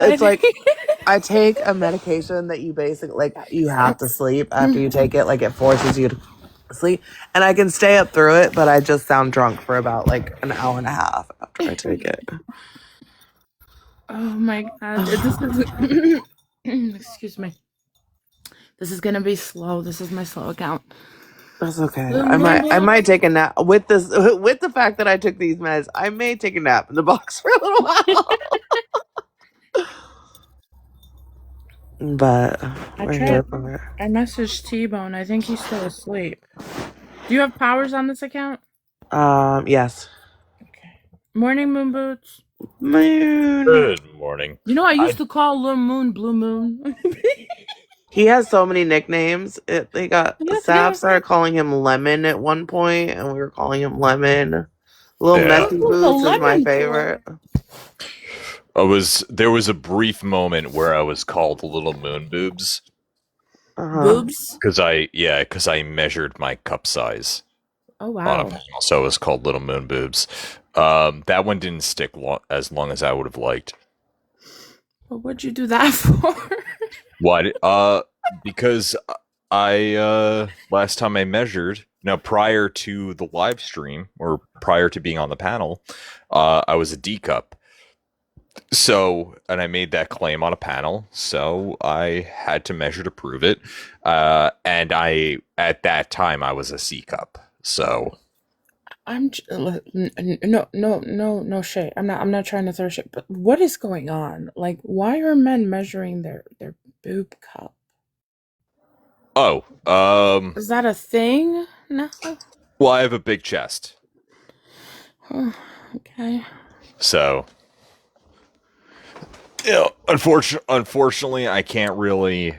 It's like I take a medication that you basically like you have to sleep after you take it, like it forces you to sleep, and I can stay up through it, but I just sound drunk for about like an hour and a half after I take it. Oh my god, this is excuse me. This is gonna be slow. This is my slow account. That's okay. I might take a nap with this with the fact that I took these meds. I may take a nap in the box for a little while. But we're here for it. I messaged T-Bone. I think he's still asleep. Do you have powers on this account? Yes. Okay. Morning, Moon Boots. Moon. Good morning. You know, I used to call Little Moon Blue Moon. He has so many nicknames. Sav started calling him Lemon at one point, and we were calling him Lemon. Little Messy Boots is my favorite. There was a brief moment where I was called Little Moon Boobs. Boobs? Because I measured my cup size. Oh wow! On a panel, so it was called Little Moon Boobs. That one didn't stick as long as I would have liked. Well, what'd you do that for? What? Because I last time I measured, now prior to the live stream or prior to being on the panel, I was a D cup. So, and I made that claim on a panel, so I had to measure to prove it. And at that time I was a C cup. So no shade. I'm not trying to throw shit, but what is going on? Like, why are men measuring their boob cup? Oh, is that a thing? No. Well, I have a big chest. Oh, okay. So, unfortunately, I can't really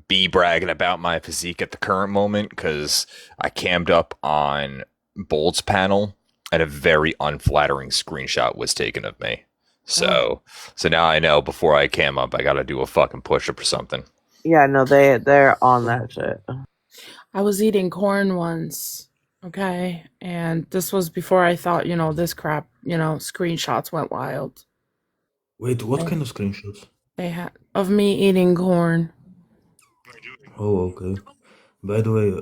be bragging about my physique at the current moment because I cammed up on Bold's panel and a very unflattering screenshot was taken of me. So now I know before I cam up, I gotta do a fucking push-up or something. Yeah, no, they're on that shit. I was eating corn once, okay? And this was before I thought, this crap, screenshots went wild. Wait, what kind of screenshots? They had of me eating corn. Oh, okay. By the way,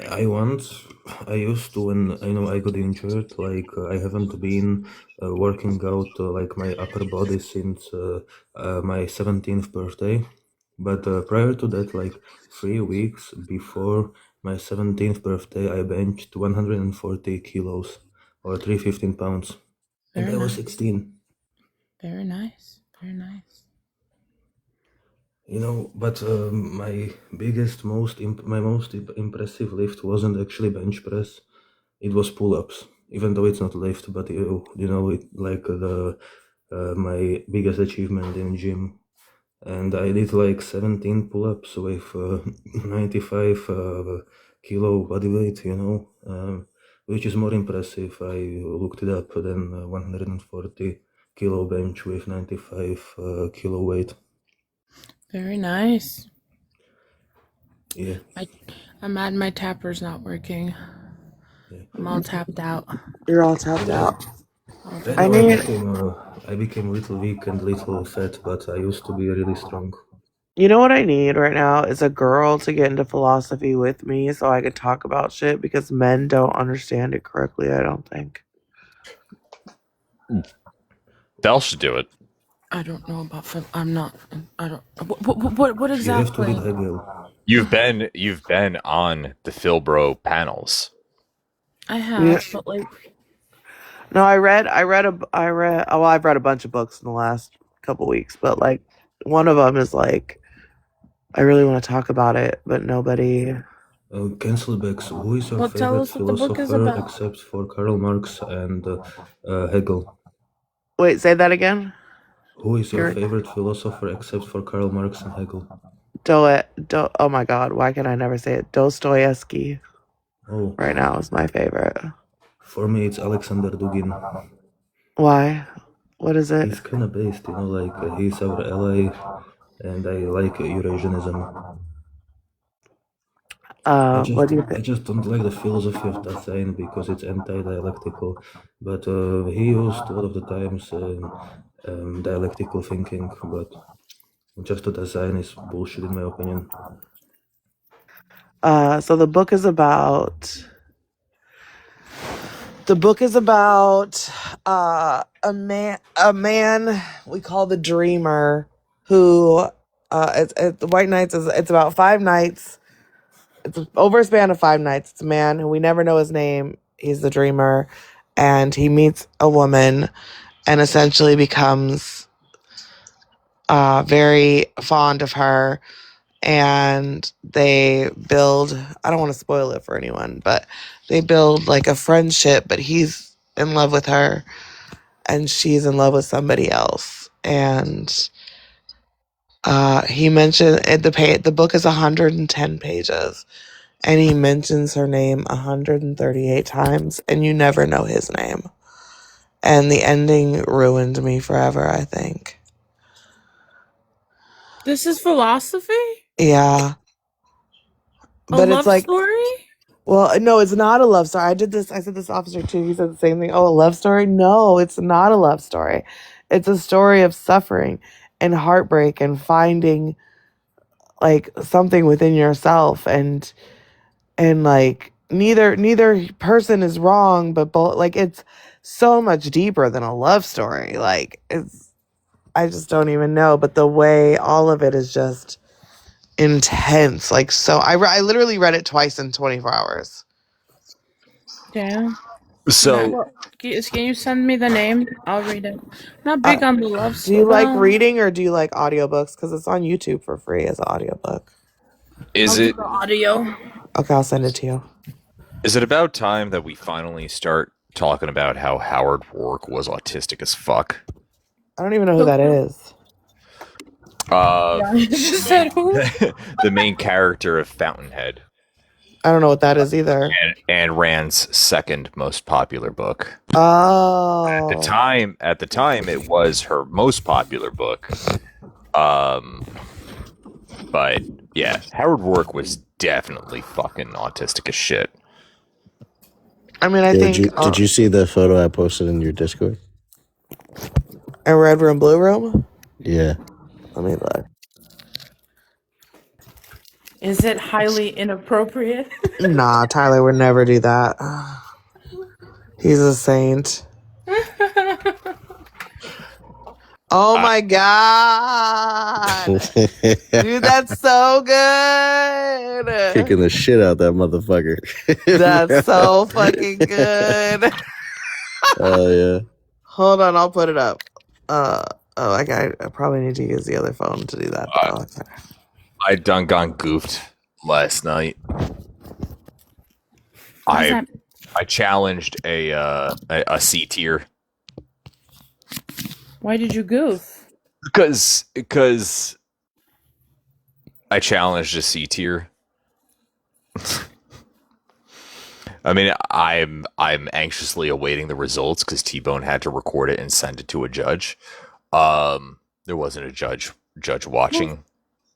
I used to, when I got injured, like I haven't been working out like my upper body since my 17th birthday. But prior to that, like 3 weeks before my 17th birthday, I benched 140 kilos or 315 pounds. And I was 16. Very nice. Very nice. But my most impressive lift wasn't actually bench press. It was pull-ups, even though it's not lift, but my biggest achievement in gym. And I did like 17 pull-ups with 95 kilo body weight, which is more impressive. I looked it up than 140 kilo bench with 95 kilo weight. Very nice. Yeah. I'm mad my tapper's not working. Yeah. I'm all tapped out. You're all tapped out. I became a little weak and little fat, but I used to be really strong. You know what I need right now is a girl to get into philosophy with me so I could talk about shit because men don't understand it correctly, I don't think. Belle should do it. I don't know about I'm not. I don't. What exactly? You have to read Hegel. You've been on the Philbro panels. I have, but like. No, I've read a bunch of books in the last couple weeks, but like one of them is like I really want to talk about it, but nobody. Cancelbacks, who is your favorite philosopher except for Karl Marx and Hegel? Wait, say that again? Who is your favorite philosopher except for Karl Marx and Hegel? Oh my god, why can I never say it? Dostoevsky. Oh. Right now is my favorite. For me, it's Alexander Dugin. Why? What is it? He's kind of based, like he's our ally, and I like Eurasianism. What do you think? I just don't like the philosophy of Dasein because it's anti-dialectical. But he used a lot of the times dialectical thinking, but just the design is bullshit in my opinion. So the book is about a man we call the Dreamer, who it's the White Nights it's about 5 nights. It's over a span of 5 nights. It's a man who we never know his name. He's the Dreamer, and he meets a woman and essentially becomes very fond of her, and they build, I don't want to spoil it for anyone, but they build like a friendship, but he's in love with her and she's in love with somebody else. And he mentioned the book is 110 pages, and he mentions her name 138 times, and you never know his name. And the ending ruined me forever, I think. This is philosophy? Yeah. A But love it's like, story? well, no, it's not a love story. I said this to officer too. He said the same thing. Oh, a love story? No, it's not a love story. It's a story of suffering and heartbreak and finding like something within yourself, and like neither person is wrong, but both, like, it's so much deeper than a love story. Like, I just don't even know, but the way all of it is just intense. Like, so I literally read it twice in 24 hours. Damn. So Well, can you send me the name? I'll read it. Not big on the love Do story. you like reading or do you like audiobooks? Because it's on YouTube for free as an audiobook. is I'll do it the audio? Okay, I'll send it to you. about time that we finally start talking about how Howard Rourke was autistic as fuck? I don't even know who that is. Just said who? The main character of Fountainhead, I don't know what that is either. and Rand's second most popular book. Oh. At the time, it was her most popular book. But yeah, Howard Rourke was definitely fucking autistic as shit. I mean, I think... Did you see the photo I posted in your Discord? A red room, blue room? Yeah. Let me look. Is it highly inappropriate? Nah, Tyler would never do that. He's a saint. Oh my god. Dude, that's so good. Kicking the shit out that motherfucker. That's so fucking good. Oh yeah. Hold on, I'll put it up. I probably need to use the other phone to do that. I done gone goofed last night. I challenged a C tier. Why did you goof? Because I challenged a C tier. I mean, I'm anxiously awaiting the results because T-Bone had to record it and send it to a judge. There wasn't a judge watching.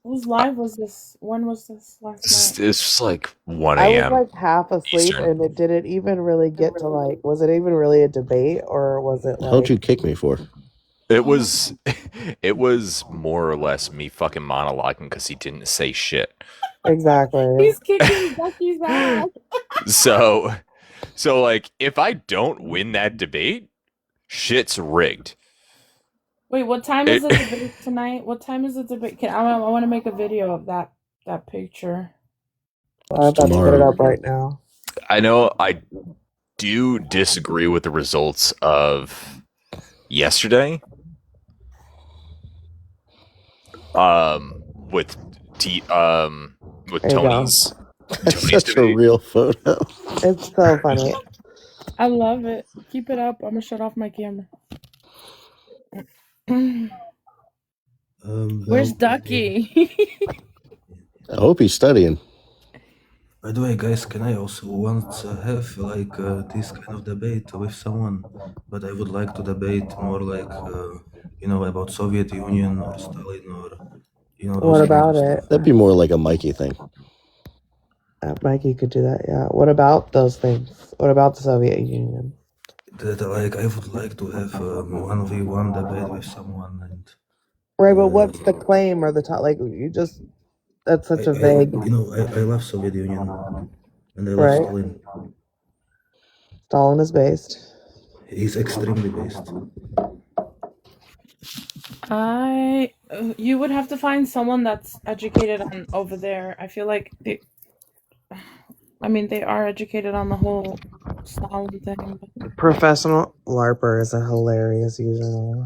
Whose live was this? When was this last night? It's just like 1 I a.m. was like half asleep, Eastern. and it didn't even really get to like, was it even really a debate, or was it like... How'd you kick me for? It was more or less me fucking monologuing because he didn't say shit. Exactly. He's kicking Becky's ass. So like, if I don't win that debate, shit's rigged. Wait, what time is the debate tonight? What time is the debate? I want to make a video of that picture. I'm about to put it up right now. I know I do disagree with the results of yesterday. With Tony's. That's such a real photo. It's so funny. I love it. Keep it up. I'm gonna shut off my camera. Where's Ducky? I hope he's studying. By the way, guys, can I also once have like this kind of debate with someone? But I would like to debate more like about Soviet Union or Stalin or What about it? That'd be more like a Mikey thing. Mikey could do that, yeah. What about those things? What about the Soviet Union? that like I would like to have 1v1 debate with someone, and Right, but what's the claim or the top? Like, you just, that's such a vague, I love Soviet Union, and I love right? Stalin. Stalin is based. He's extremely based. You would have to find someone that's educated on over there. I feel like they are educated on the whole Stalin thing. But Professional LARPer is a hilarious username.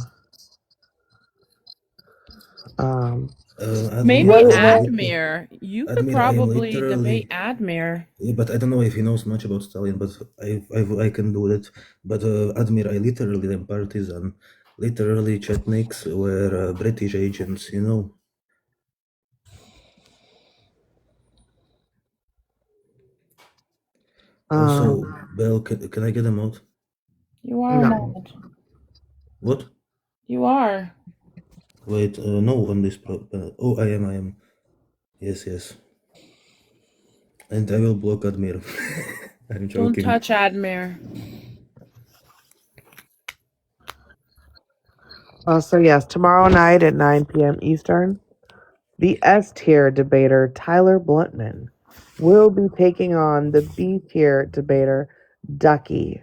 maybe What- Admir. You could Admir, I probably literally- debate Admir. Yeah, but I don't know if he knows much about Stalin, but I can do that. But Admir, I literally am partisan. Literally, Chetniks were British agents, you know. Also, Belle, can I get him out? You are No. not. What? You are. Wait, no, on this oh, I am. Yes. And I will block Admir. I'm Don't joking. touch Admir. So yes, tomorrow night at 9 p.m. Eastern, the S tier debater Tyler Bluntman will be taking on the B tier debater Ducky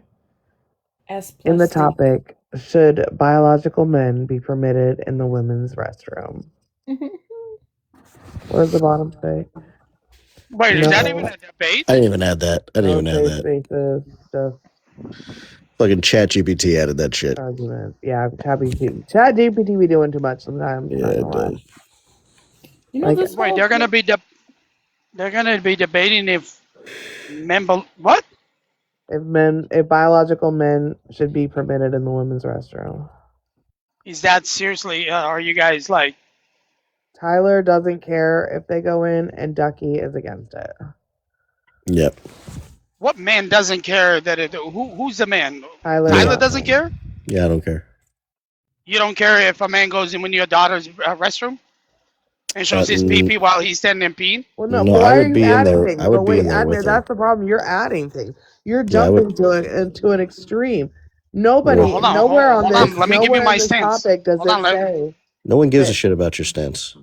S+. in the topic, should biological men be permitted in the women's restroom? What does the bottom say? Wait, is that No. even a debate? I didn't even add that. I didn't even add that. Spaces, just Fucking ChatGPT added that shit. arguments. Yeah, ChatGPT be doing too much sometimes. Yeah, not it gonna lie. does. You know Like- this. Wait, whole they're gonna be debating if what? If biological men should be permitted in the women's restroom. Is that seriously? Are you guys like? Tyler doesn't care if they go in, and Ducky is against it. Yep. What man doesn't care that it? Who's the man? Tyler Tyler doesn't care. Yeah, I don't care. You don't care if a man goes in your daughter's restroom and shows his pee-pee while he's standing and peeing? Well, no, No, but I why would are you be in adding there- things? I would But be wait, in there with Admir, her. that's the problem. You're adding things. You're Yeah, I would- jumping into an extreme. Nobody, Hold on, nowhere hold on on. this, Let me give you nowhere my in this stance. topic does Hold it on, let- say. No one gives a shit about your stance.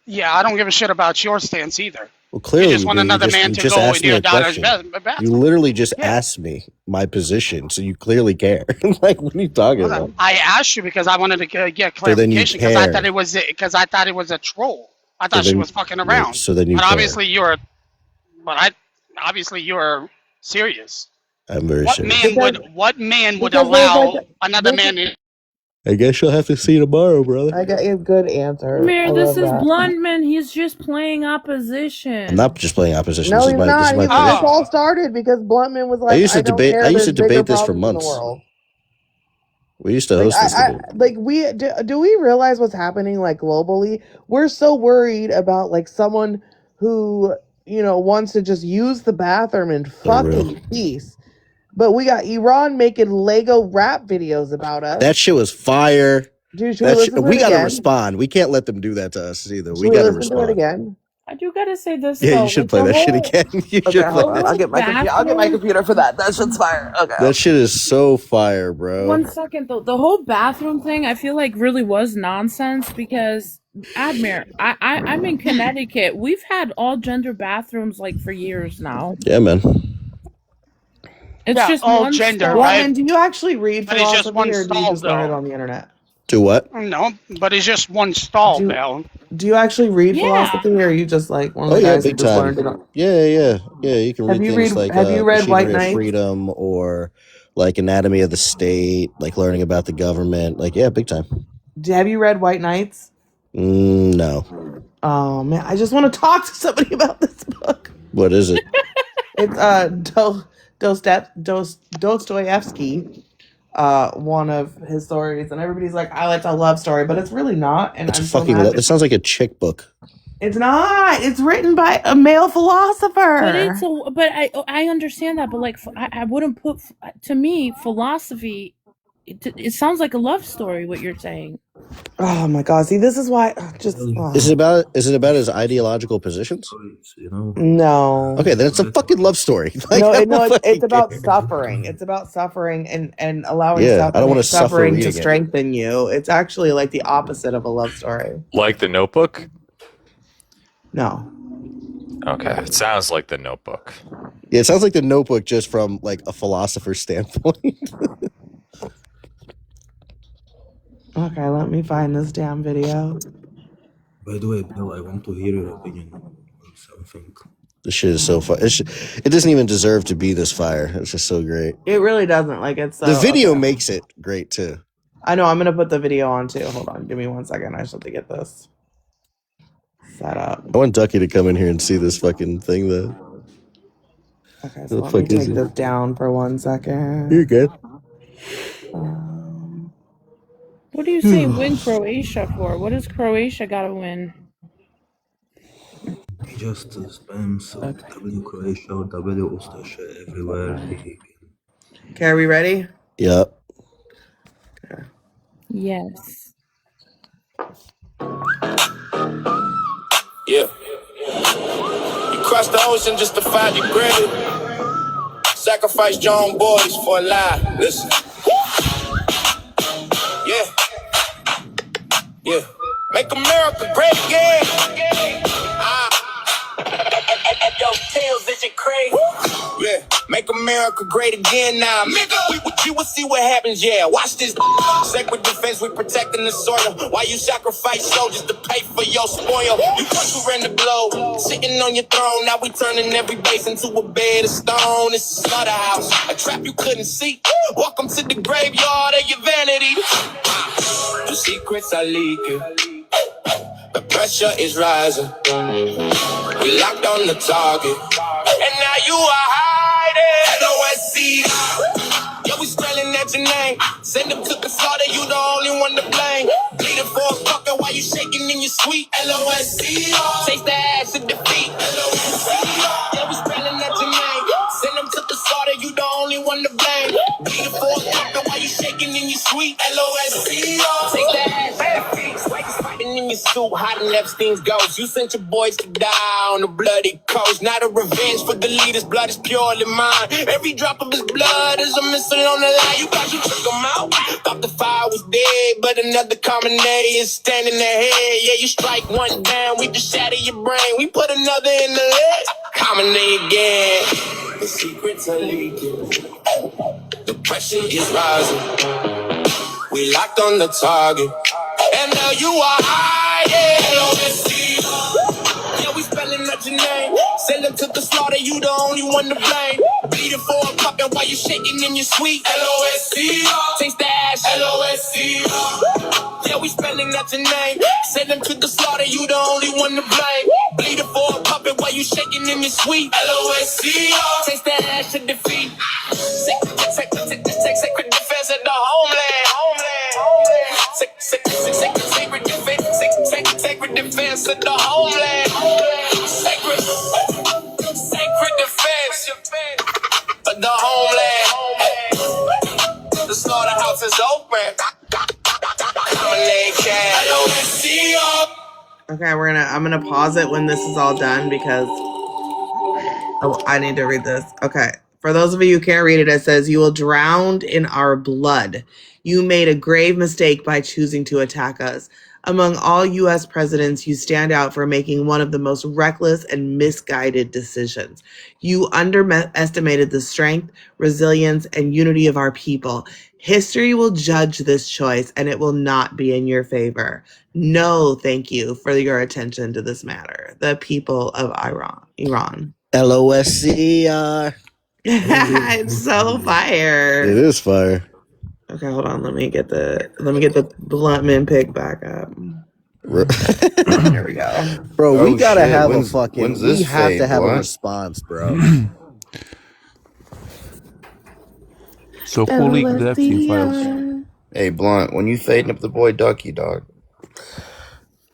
Yeah, I don't give a shit about your stance either. Well, clearly You just want do. another man you to just go asked into me your a daughter's question. bathroom. You literally just Yeah. asked me my position, so you clearly care. Like, what are you talking Hold about? on. I asked you because I wanted to get So then you clarification because I care. thought it was a troll. I thought she then- was fucking Right, around. so then you But care. obviously you're serious. I'm very What serious. man would because there's allow like- another there's- man in? I guess you'll have to see tomorrow, brother. I got a good answer. Admir, I this love is that. Bluntman. He's just playing opposition. I'm not just playing opposition. No, this he's is my, not. This is my This position. all started because Bluntman was like, used to don't debate- care, I used to there's bigger debate this for problems in the months. world. We used to Like, host this debate. do we realize what's happening like globally? We're so worried about like someone who wants to just use the bathroom in fucking peace, but we got Iran making Lego rap videos about us. That shit was fire. Dude, should we listen to we it gotta again? respond. We can't let them do that to us either. Should We we gotta listen to it respond. again? I do gotta say this. Yeah, though, you should with play the that shit whole- again. You Okay, should hold play on. that. I'll get my computer for that. That shit's fire. Okay. That shit is so fire, bro. 1 second though, the whole bathroom thing I feel like really was nonsense because Admir, I'm in Connecticut. We've had all gender bathrooms like for years now. Yeah, man. It's Yeah, just all one gender, stall. right? Bluntman, do you actually read But it's just philosophy, one or do you stall, just learn it though. on the internet? Do what? No, but it's just one stall, Do- Bell. Do you actually read Yeah. philosophy, or are you just like one of Oh the yeah, guys who big just time. learned it on? Yeah. You can Have read you things read- like have you read White Machinery of Knight? Freedom or like Anatomy of the State, like learning about the government. Like, yeah, big time. Have you read White Knights? No. Oh man, I just want to talk to somebody about this book. What is it? It's Dostoevsky, one of his stories, and everybody's like, "Oh, it's a love story," but it's really not. And It's I'm a so fucking. mad. It sounds like a chick book. It's not. It's written by a male philosopher. But I understand that, but like I wouldn't put, to me, philosophy. It sounds like a love story. What you're saying. Oh my god! See, this is why. Just Is it about his ideological positions? You know. no. Okay, then it's a fucking love story. Like, No, I no, don't it's fucking about care. suffering. It's about suffering and allowing Yeah, I don't want to suffer suffering to reading it. strengthen you. It's actually like the opposite of a love story. Like The Notebook? No. Okay, it sounds like The Notebook. Yeah, it sounds like The Notebook just from like a philosopher's standpoint. Okay, let me find this damn video. By the way, Bill, I want to hear your opinion on something. This shit is so fun. It doesn't even deserve to be this fire. It's just so great. It really doesn't. Like it's The video okay. makes it great too. I know. I'm gonna put the video on too. Hold on. Give me 1 second. I just have to get this set up. I want Ducky to come in here and see this fucking thing though. Okay, so The let me fuck is take it? this down for 1 second. You're good. What do you say win Croatia for? What does Croatia got to win? He just spams W Croatia or W Ustasha everywhere he can. Okay, are we ready? Yep. Yes. Yeah. You crossed the ocean just to find your grave. Sacrifice your own boys for a lie. Listen. Yeah. Yeah. Make America great again. Yo, Tails, this shit crazy. Yeah. Make America great again now. We will see what happens, yeah. Watch this. Sacred defense, we protecting the soil. Why you sacrifice soldiers to pay for your spoil? You thought you ran the globe, sitting on your throne. Now we turning every base into a bed of stone. It's a slaughterhouse, a trap you couldn't see. Welcome to the graveyard of your vanity. The secrets are leaking. The pressure is rising. We locked on the target. And now you are hiding. LOSC. Yeah, we spelling at your name. Send them to the slaughter, you the only one to blame. Bleeding for a fucker while you shaking in your sweet. LOSC. Taste the ass of defeat. LOSC. Yeah, we spelling at your name. Send them to the slaughter, you the only one to blame. Bleeding for a fucker while you shaking in your sweet. LOSC. Taste the ass of defeat. Fighting in your suit, hiding Epstein's ghost. You sent your boys to die on the bloody coast. Not a revenge for the leader's blood is purely mine. Every drop of his blood is a missile on the line. You thought you took him out. Thought the fire was dead, but another commonality is standing ahead. Yeah, you strike one down, we just shatter your brain. We put another in the leg. Commonality again. The secrets are leaking. The pressure is rising. We locked on the target. And now you are hiding. LOSC. Yeah, we spelling out your name. Send them to the slaughter, you the only one to blame. Bleeding for a puppet while you shaking in your sweet. LOSC. Taste the ash. LOSC. Yeah, we spelling out your name. Send them to the slaughter, you the only one to blame. Bleeding for a puppet while you shaking in your sweet. LOSC. Taste the ash of defeat. Sacred defense at the homeland. Sacred defense of the homeland. Sacred defense of the homeland. The slaughterhouse is open. Okay, I'm gonna pause it when this is all done because I need to read this. Okay. For those of you who can't read it, it says, "You will drown in our blood. You made a grave mistake by choosing to attack us. Among all U.S. presidents, you stand out for making one of the most reckless and misguided decisions. You underestimated the strength, resilience, and unity of our people. History will judge this choice, and it will not be in your favor. No, thank you for your attention to this matter. The people of Iran." LOSC. It's so fire. It is fire. Okay, hold on. Let me get the Bluntman pick back up. There we go. Bro, we gotta shit. have When's we this have to fade, have boy? a response, bro. So who leaked the Epstein files? Hey, Blunt, when you fading up the boy Ducky, dog?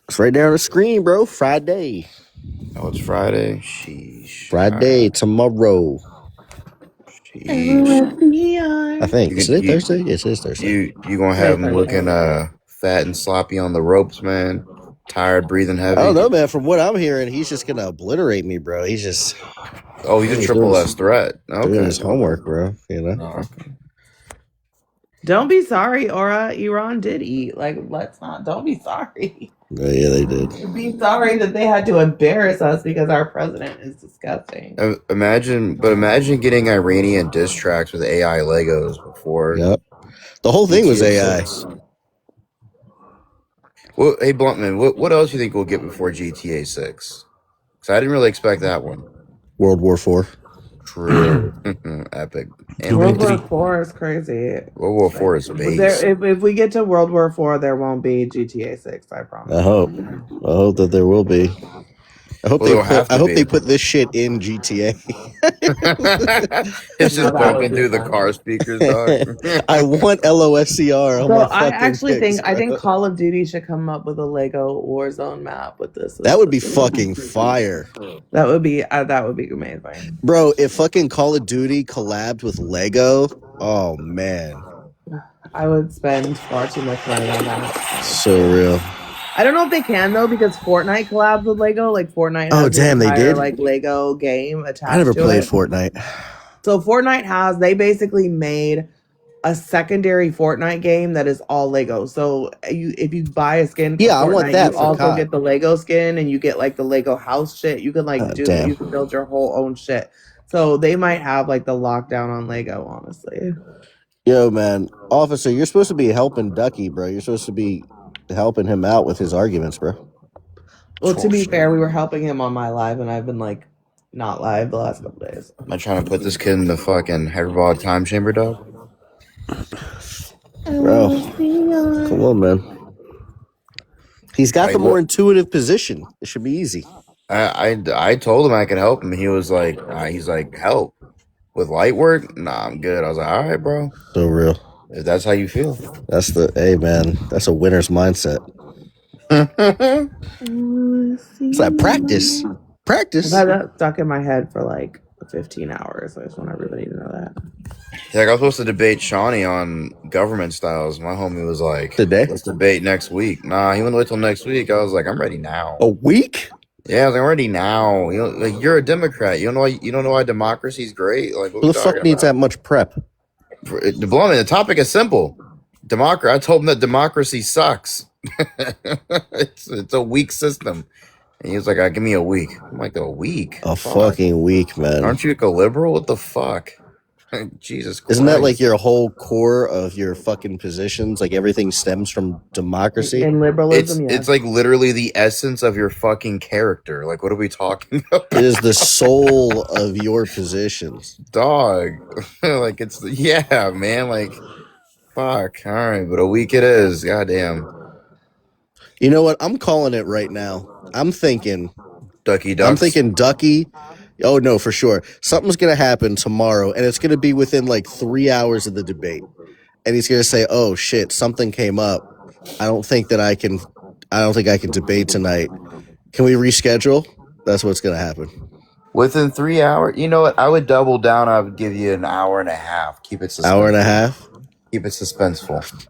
It's right there on the screen, bro. Friday. Oh, it's Friday. Sheesh. Friday, tomorrow. Sheesh. I think. Is it Thursday? Yes, it is Thursday. You gonna have him looking fat and sloppy on the ropes, man. Tired, breathing heavy. I don't know, man. From what I'm hearing, he's just gonna obliterate me, bro. He's just he's a triple S threat. Okay. Doing his homework, bro. You know. Oh, okay. Don't be sorry, Aura. Iran did eat. Like, let's not. Don't be sorry. Oh, yeah, they did. Be sorry that they had to embarrass us because our president is disgusting. Imagine getting Iranian diss tracks with AI Legos before. Yep. The whole thing was AI. Well, hey Bluntman, what else do you think we'll get before GTA 6? Because I didn't really expect that one. World War IV. True. Epic. And World War IV is crazy. World War IV is base. If we get to World War IV, there won't be GTA 6, I promise. I hope that there will be. I hope they put this shit in GTA. It's just bumping through the car speakers, dog. I want LOSCR on my fucking I think Call of Duty should come up with a Lego Warzone map with this. That would be fucking fire. That would be amazing. Bro, if fucking Call of Duty collabed with Lego, oh man. I would spend far too much money on that. So real. I don't know if they can though, because Fortnite collabs with Lego. Like Fortnite. Oh damn, they did. Like Lego game attached. I never played it. Fortnite. So Fortnite they basically made a secondary Fortnite game that is all Lego. So if you buy a skin, I want that. You also get the Lego skin, and you get like the Lego house shit. You can you can build your whole own shit. So they might have like the lockdown on Lego, honestly. Yo, man, officer, you're supposed to be helping Ducky, bro. You're supposed to be helping him out with his arguments, bro. Well, to be fair, we were helping him on my live, and I've been like not live the last couple days. Am I trying to put this kid in the fucking hyperbolic time chamber, dog? Bro, come on, man. He's got the more intuitive position. It should be easy. I told him I could help him. He was like, he's like, help with light work? Nah, I'm good. I was like, all right, bro. So real. If that's how you feel. Hey, man, that's a winner's mindset. It's like practice. I've had that stuck in my head for like 15 hours. I just want everybody to know that. Yeah, I was supposed to debate Shawnee on government styles. My homie was like, today? Let's debate next week. Nah, he wouldn't wait till next week. I was like, I'm ready now. A week? Yeah, I was like, I'm ready now. You're a Democrat. You don't know why democracy's great? Like, who the fuck needs that much prep? The topic is simple. I told him that democracy sucks. it's a weak system. And he was like, give me a week. I'm like, a week? A fucking week, man. Aren't you a liberal? What the fuck? Jesus Christ. Isn't that like your whole core of your fucking positions? Like everything stems from democracy? And liberalism, It's like literally the essence of your fucking character. Like, what are we talking about? It is the soul of your positions. Dog. Like, yeah, man. Like, fuck. All right, but a week it is. Goddamn. You know what? I'm calling it right now. I'm thinking Ducky Ducks. I'm thinking Ducky. Oh, no, for sure. Something's going to happen tomorrow, and it's going to be within like 3 hours of the debate. And he's going to say, oh, shit, something came up. I don't think I can debate tonight. Can we reschedule? That's what's going to happen. Within 3 hours? You know what? I would double down. I would give you an hour and a half. Keep it suspenseful. Hour and a half? Keep it suspenseful.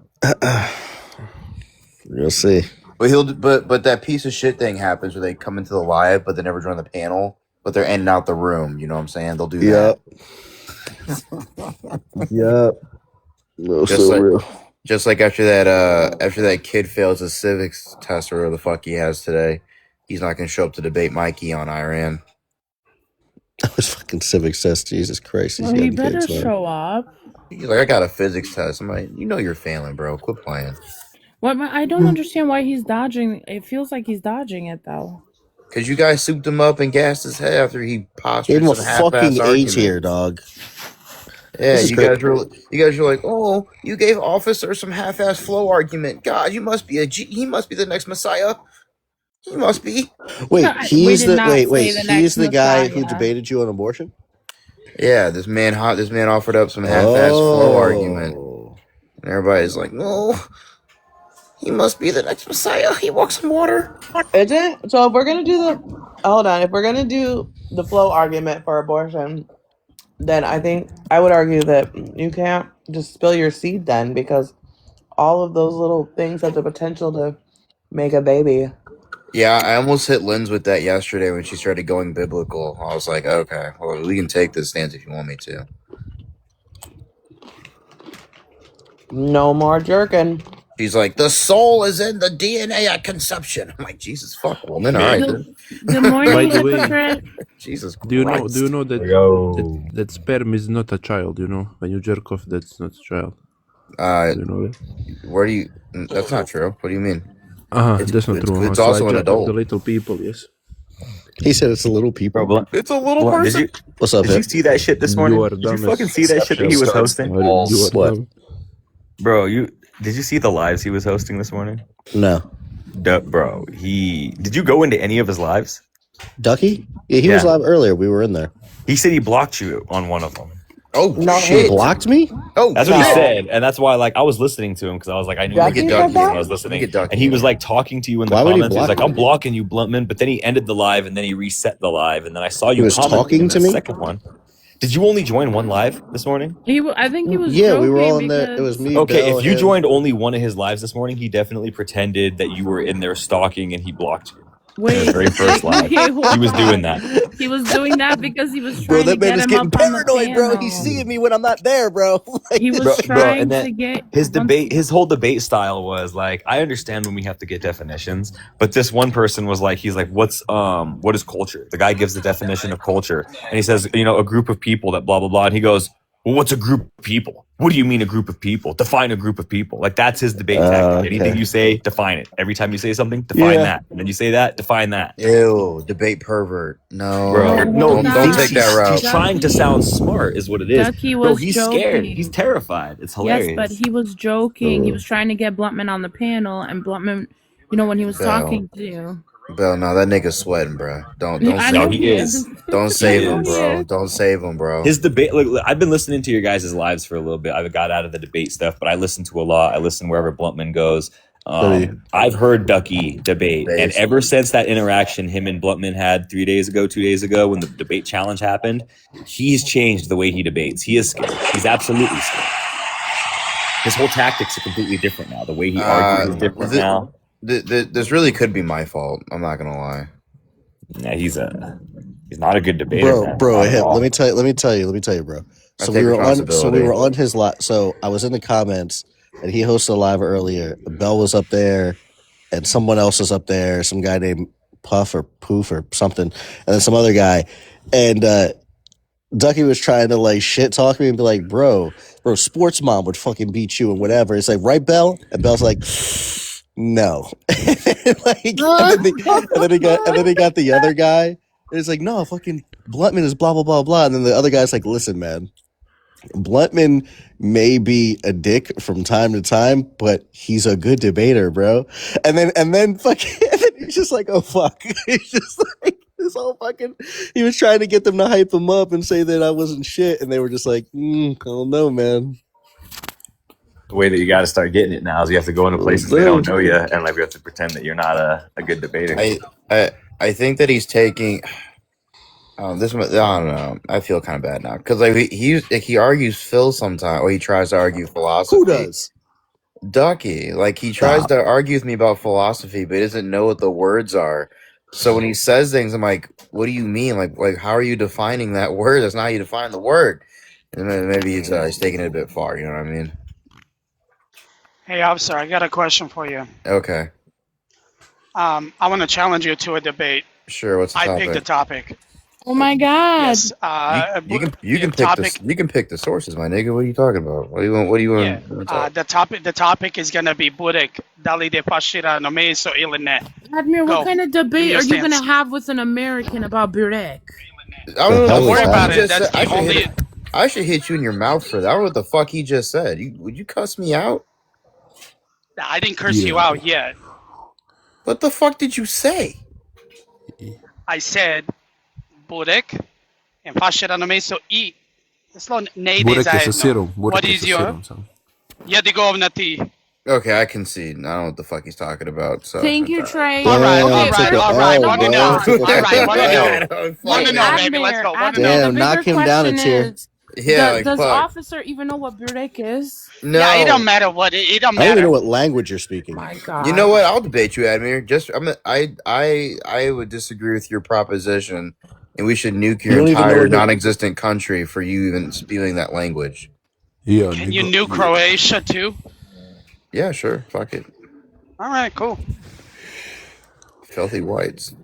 We'll see. But that piece of shit thing happens where they come into the live, but they never join the panel. But they're in and out the room. You know what I'm saying? They'll do that. Yep. No, just so like, real. Just like after that kid fails a civics test or whatever the fuck he has today, he's not going to show up to debate Mikey on Iran. That was fucking civics test. Jesus Christ. Well, he better show up. He's like, I got a physics test. I'm like, you know you're failing, bro. Quit playing. What? I don't understand why he's dodging. It feels like he's dodging it though. Because you guys souped him up and gassed his head after he postured some fucking A tier, dog. Yeah, you guys were like, oh, you gave officer some half-ass flow argument. God, he must be the next Messiah. He must be. Wait, he's the guy who debated you on abortion? Yeah, this man offered up some half-ass flow argument. And everybody's like, no. He must be the next Messiah. He walks on water. Is it? So if we're gonna do the flow argument for abortion, then I think I would argue that you can't just spill your seed then, because all of those little things have the potential to make a baby. Yeah, I almost hit Linz with that yesterday when she started going biblical. I was like, okay, well, we can take this stance if you want me to. No more jerking. She's like, the soul is in the DNA at conception. I'm like, Jesus fuck, woman. All right, Good, then. good By morning, the way, hypocrite. Jesus do you know Christ. that sperm is not a child? You know, when you jerk off, that's not a child. Do you know that? Where do you? That's not true. What do you mean? That's not true. It's So also I an jerk off adult. the little people. Yes. He said it's a little people. Bro, It's a little Blunt, person. What's up, did you Hip? see that shit this morning? You are Did you dumb fucking as see that shit that he was hosting? You are What? dumb. Bro, did you see the lives he was hosting this morning? No. Bro, did you go into any of his lives? Ducky? Yeah, he was Yeah. live earlier. We were in there. He said he blocked you on one of them. Oh No, He shit! blocked me? Oh, That's what he No. said, and that's why I was listening to him because I was like, I knew Ducky he said was that? when I was listening, Get Ducky. and he was like talking to you in the Why would he comments. He was block like, "I'm me? blocking you, Bluntman," but then he ended the live, and then he reset the live, and then I saw you He was commenting talking in to the me? second one. Did you only join one live this morning? I think he was Yeah, joking we were all in there. It was because me, Okay, Bell, if you him. joined only one of his lives this morning, he definitely pretended that you were in there stalking and he blocked you. wait, The very first live. okay, hold He was doing on. that. He was doing that because he was Bro, trying to that man get is him getting up on the paranoid, bro. He's panel. seeing me when I'm not there, bro. Like, He was Bro, trying and to then get his whole debate style was like, I understand when we have to get definitions, but this one person was like, he's like, what is culture? The guy gives the definition of culture, and he says, a group of people that blah blah blah, and he goes, well, what's a group of people? What do you mean a group of people? Define a group of people. Like that's his debate tactic. okay. Anything you say, define it. Every time you say something, define Yeah. that, and then you say that, define that. Ew, debate pervert. No, Bro, no, don't, he don't thinks take that route. He's trying to sound smart, is what it is. Ducky Bro, was he's joking. scared. He's terrified. It's hilarious. Yes, but he was joking. He was trying to get Bluntman on the panel, and Bluntman, when he was Bell. talking to you. Bell, no, that nigga's sweating, bro. Don't I save know him. he is. Don't save He him, is. bro. Don't save him, bro. His debate. Look, I've been listening to your guys' lives for a little bit. I got out of the debate stuff, but I listen to a lot. I listen wherever Bluntman goes. I've heard Ducky debate, and ever since that interaction him and Bluntman had 2 days ago, when the debate challenge happened, he's changed the way he debates. He is scared. He's absolutely scared. His whole tactics are completely different now. The way he argues is different now. This really could be my fault. I'm not gonna lie. Yeah, he's not a good debater, bro. man. Not at all. Let me tell you, bro. I So take we were on responsibility. his live. So I was in the comments, and he hosted a live earlier. Bell was up there, and someone else was up there. Some guy named Puff or Poof or something, and then some other guy. And Ducky was trying to like shit talk me and be like, bro, sports mom would fucking beat you and whatever. It's like, right, Bell? And Bell's like, no. and then he got the other guy. And it's like, no, fucking Bluntman is blah blah blah blah. And then the other guy's like, listen, man, Bluntman may be a dick from time to time, but he's a good debater, bro. And then fucking and then he's just like, oh fuck. He's just like this whole fucking he was trying to get them to hype him up and say that I wasn't shit, and they were just like, I don't know, man. The way that you got to start getting it now is you have to go into places they don't know you, and like we have to pretend that you're not a good debater. I think that he's taking. This one, I don't know. I feel kind of bad now because like he argues Phil sometimes, or he tries to argue philosophy. Who does? Ducky, like he tries to argue with me about philosophy, but he doesn't know what the words are. So when he says things, I'm like, "What do you mean? Like how are you defining that word? That's not how you define the word." And then maybe he's taking it a bit far. You know what I mean? Hey, officer, I got a question for you. Okay, I want to challenge you to a debate. sure. What's the I topic? picked the topic. Oh my God! Yes. You can pick topic. this. You can pick the sources, my nigga. What are you talking about? What do you want? What do you want? Yeah. The topic is gonna be Burek Dali de Pashira no Meso Ilene. Admir, Go. what kind of debate your are you gonna stance. have with an American about Burek? Don't worry is about that? it. That's the only. I should hit you in your mouth for that. I don't know what the fuck he just said. Would you cuss me out? I didn't curse you out yet. What the fuck did you say? I said Burek and Pashira no Meso I. Slow nades I What is your? Yadigovnati. Okay, I concede. I don't know what the fuck he's talking about. So Thank you, Trey. All right. Damn, Want to know? bro. All right. Want to know? know. Want to know, baby? Let's go. Want to know? Damn, knock him down a tier. Yeah, like Does fuck. officer even know what burek is? No. Yeah, it don't matter what it don't I don't even matter. know what language you're speaking. My God. You know what? I'll debate you, Admir. I would disagree with your proposition, and we should nuke your You don't even know entire what the- non-existent country for you even speaking that language. Yeah, Can you nuke Croatia too? Yeah, sure. Fuck it. All right, cool. Filthy whites.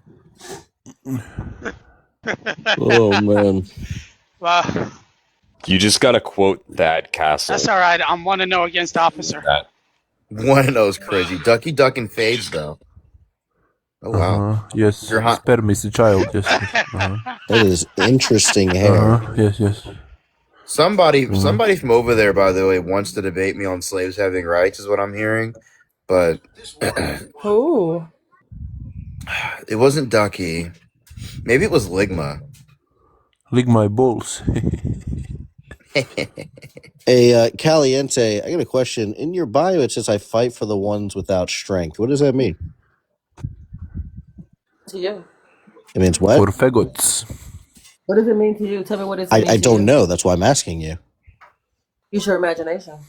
Oh man. Well, You just gotta quote Thad Castle. that's all right. I'm 1-0 against officer. That. One of those crazy Ducky Duck and fades though. Oh wow. Yes, You're hot. sperm is a child. Yes. That is interesting hair. Yes. Somebody from over there, by the way, wants to debate me on slaves having rights, is what I'm hearing. But Who? it wasn't Ducky. Maybe it was Ligma. Lick my balls. Hey, Caliente, I got a question. In your bio, it says I fight for the ones without strength. What does that mean? To you. It means what? For faggots. What does it mean to you? Tell me what it means. I to don't you. know. That's why I'm asking you. Use your imagination.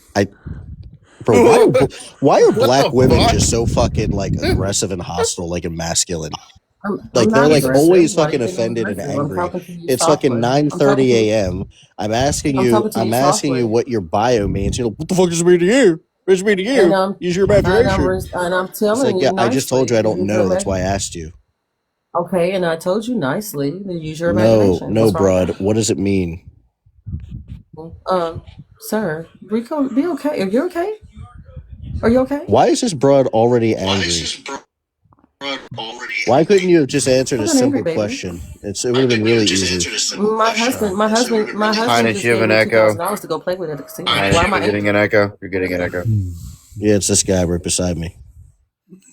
Bro, why are black the women fuck? just so fucking like aggressive and hostile, like and masculine? I'm Like not they're like aggressive. always Why do fucking you think I'm offended and aggressive? I'm angry. talking to you It's softly. fucking I'm 9:30 a.m. I'm asking I'm you. talking to you I'm asking you softly. what your bio means. You're like, what the fuck does it mean to you? What does it mean to And you? Use your imagination. and I'm It's telling like, you yeah, I just told you I nicely. don't Use your know. That's why I imagination. asked you. Okay, and I told you nicely to use your No, imagination. no, What's wrong? broad. What does it mean? Sir, be okay. Are you okay? Are you okay? Why is this broad already angry? Why couldn't you have just answered I'm a not angry, simple baby. question? It would have been really easy. My husband Highness, just you have gave an me echo. $2,000 to go play with at the casino. Highness, Why am I you're getting angry? an echo. You're getting an echo. Yeah, it's this guy right beside me.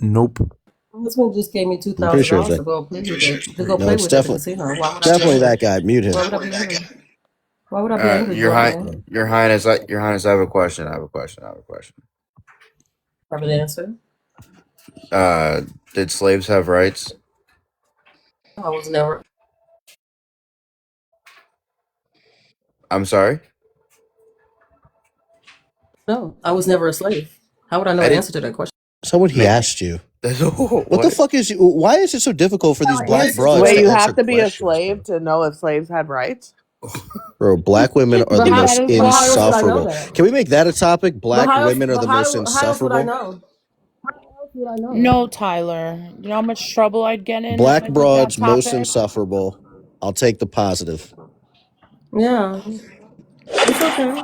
Nope. My husband just gave me I'm pretty sure it's $2,000 that. to go play with it, to go No, play it's with at the definitely casino. Why would I be definitely angry? that guy. Mute him. Why would I be angry? Why would I be angry, Your grown man? Highness, I have a question. I have a question. Have an answer? Did slaves have rights? I was never. I'm sorry? No, I was never a slave. How would I know I the didn't. answer to that question? Someone he asked you. What the What? fuck is? Why is it so difficult for these black broads Wait, to you answer have to be a questions, slave to know if slaves had rights? bro? Black women are But the how? most But how else would I know insufferable. that? Can we make that a topic? But Black how else? women are But the most how else would I insufferable. know? How else would I know? No, Tyler. You know how much trouble I'd get in if Black I did that broads most topic? insufferable. I'll take the positive. Yeah, it's okay.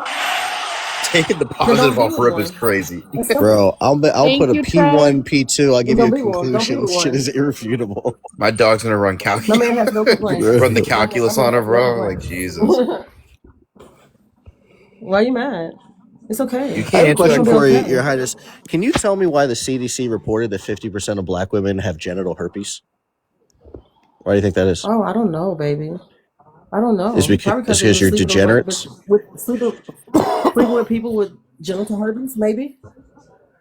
Taking the Then positive don't be off with rip is one. crazy. It's simple. Bro, I'll Thank put a you, P1, Trev. P2. I'll give Then you a don't be one. Don't be conclusion. with Shit one. is irrefutable. My dog's gonna run My man has no complaints. run the My man calculus has on her, no bro. Like complaints. Jesus. Why are you mad? It's okay. You I can't have a answer question It's that gonna for be you, okay. Your Highness. Can you tell me why the CDC reported that 50% of black women have genital herpes? Why do you think that is? Oh, I don't know, baby. I don't Is know. because Probably because you're sleeping degenerates? sleeping with people with genital herpes, maybe.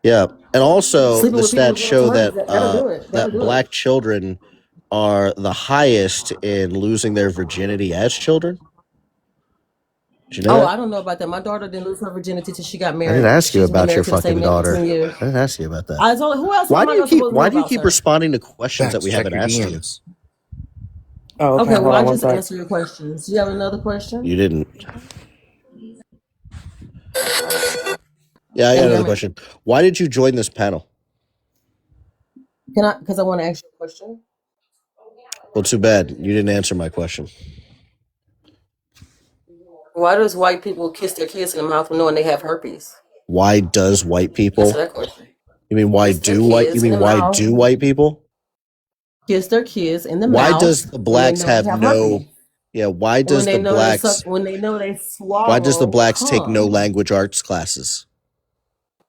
Yeah, and also Sleeping the with people stats with genital show herpes, that that'll do it. That'll do black it. children are the highest in losing their virginity as children. Did you know Oh, that? I don't know about that. My daughter didn't lose her virginity till she got I didn't married. ask you She's been about your married to the same fucking man for daughter. 10 years. I didn't ask you about that. I told who else Why am do I you not supposed to know why do you about, keep sir? responding to questions that Facts, we check haven't your asked you? DMs. Oh, Okay, well, hold I on one just sec. answered your questions. Do you have another question? You didn't. Yeah, I got And another question. Why did you join this panel? can I? Because I want to ask you a question. Well, too bad you didn't answer my question. Why does white people kiss their kids in the mouth knowing they have herpes? Why does white people? Answer that question. You mean why Kiss their do white? You kids in mean the why mouth. do white people? Kiss their kids in the Why mouth does the when they blacks know they have have no? herpes. Yeah, why When does they the know they suck. blacks? When they know they Why does the swallow blacks take no cum. language arts classes?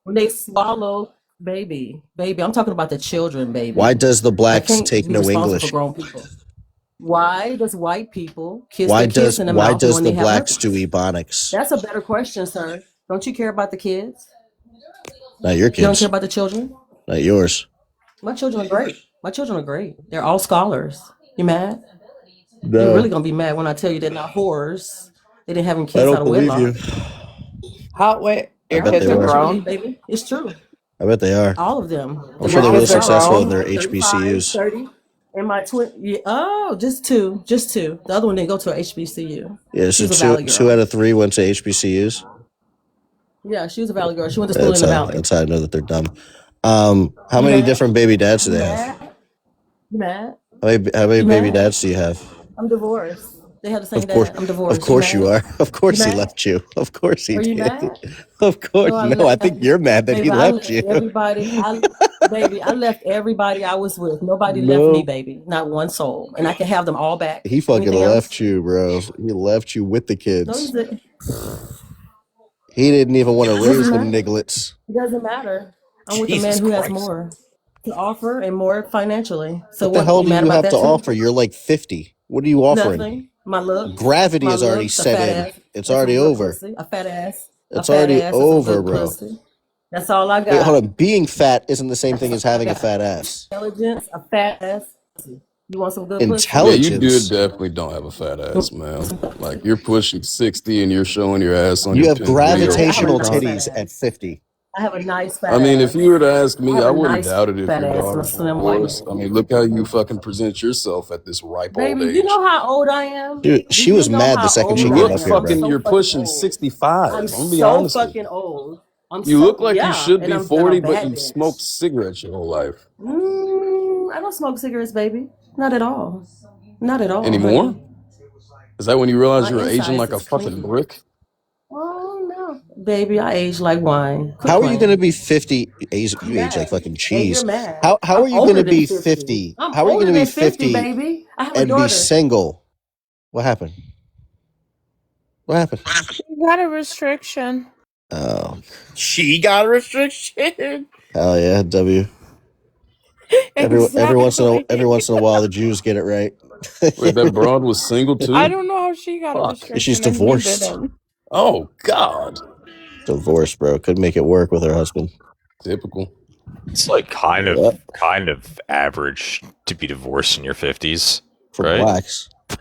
When they swallow, baby. I'm talking about the children, baby. Why does the I blacks can't take be no responsible English? for grown people. Why does white people kiss Why their kids does in the mouth knowing the they have blacks do herpes? ebonics? That's a better question, sir. Don't you care about the kids? Not your You don't kids, care about the children? not yours. My children are great. My children are great. They're all scholars. You mad? You're No. really gonna be mad when I tell you they're not whores. They didn't have I kids out don't of believe wedlock. you. How wait? I Your bet kids they are were. grown. Baby, it's true. I bet they are. All of them. I'm sure they're Your really kids are successful in grown. their 35, HBCUs. 30. And my twin, yeah, oh, just two. The other one didn't go to a HBCU. Yeah, She so was a Valley two girl. out of 3 went to HBCUs. Yeah, she was a Valley girl. She went to school in the Valley. That's how I know that they're dumb. How many different baby dads do they have? You mad? How many You baby mad? dads do you have? I'm divorced. They have the same Of course, dad. I'm divorced. of course you mad? are. Of course You he mad? left you. Of course he Are you did. mad? Of course, No, I'm no. I not. think you're mad that he Baby, I left left you. everybody. Baby, I left everybody I was with. Nobody left me, baby. Not one soul. And I can have them all back. He fucking Anything else? left you, bro. He left you with the No, he kids. didn't. He didn't even want to raise Doesn't them matter. nigglets. It doesn't matter. I'm with a Jesus man who has Christ. more to offer and more financially. So What the what? hell You do mad you about have that to too? offer? You're like 50. What are you offering? Nothing. My looks. Gravity My has already looks. A set fat in. ass. It's And some already good over. pussy. A fat ass. It's A fat already ass and some over, good bro. pussy. That's all I Wait, hold got. on. Being fat isn't the same thing as having a fat ass. Intelligence. A fat ass. You want some good pussy? Yeah, you Intelligence. definitely don't have a fat ass, man. Like you're pushing 60 and you're showing your ass on You your have pimp video. gravitational nice fat titties ass. at 50. I have a nice fat I mean, if ass. you were to ask I me, have I a wouldn't nice doubt it if fat your ass and a daughter's slim waist. divorced. I mean, look how you fucking present yourself at this ripe old Baby, you age. know how old I am? Dude, Do she you was know mad the how second she old You I came look up am? here, I'm bro. fucking, so you're fucking pushing old. 65. I'm I'm gonna be so honest with you. fucking old. You look like you yeah, should and be I'm 40, a but bad you've bitch. smoked cigarettes your whole life. I don't smoke cigarettes, baby. Not at all. Not at all, Anymore? honey. Is that when you realize My you were aging insides like a is fucking clean. brick? Oh no, baby, I age like wine. Quit How are you going to playing. be 50? You I'm age like mad, fucking and cheese. you're mad. How I'm are you going older to than be 50. 50? I'm How are you older going to be than 50, 50 baby. I have a and be daughter. single? What happened? What happened? You got a restriction. Oh, She got a restriction. hell yeah, W. Every Exactly. once in a while, the Jews get it right. Wait, that broad was single I too? don't know how she got a Fuck. She's restriction and he divorced. didn't. Oh, God. Divorced, bro. Couldn't make it work with her husband. Typical. It's like kind Yep. of average to be divorced in your 50s, For right? blacks. I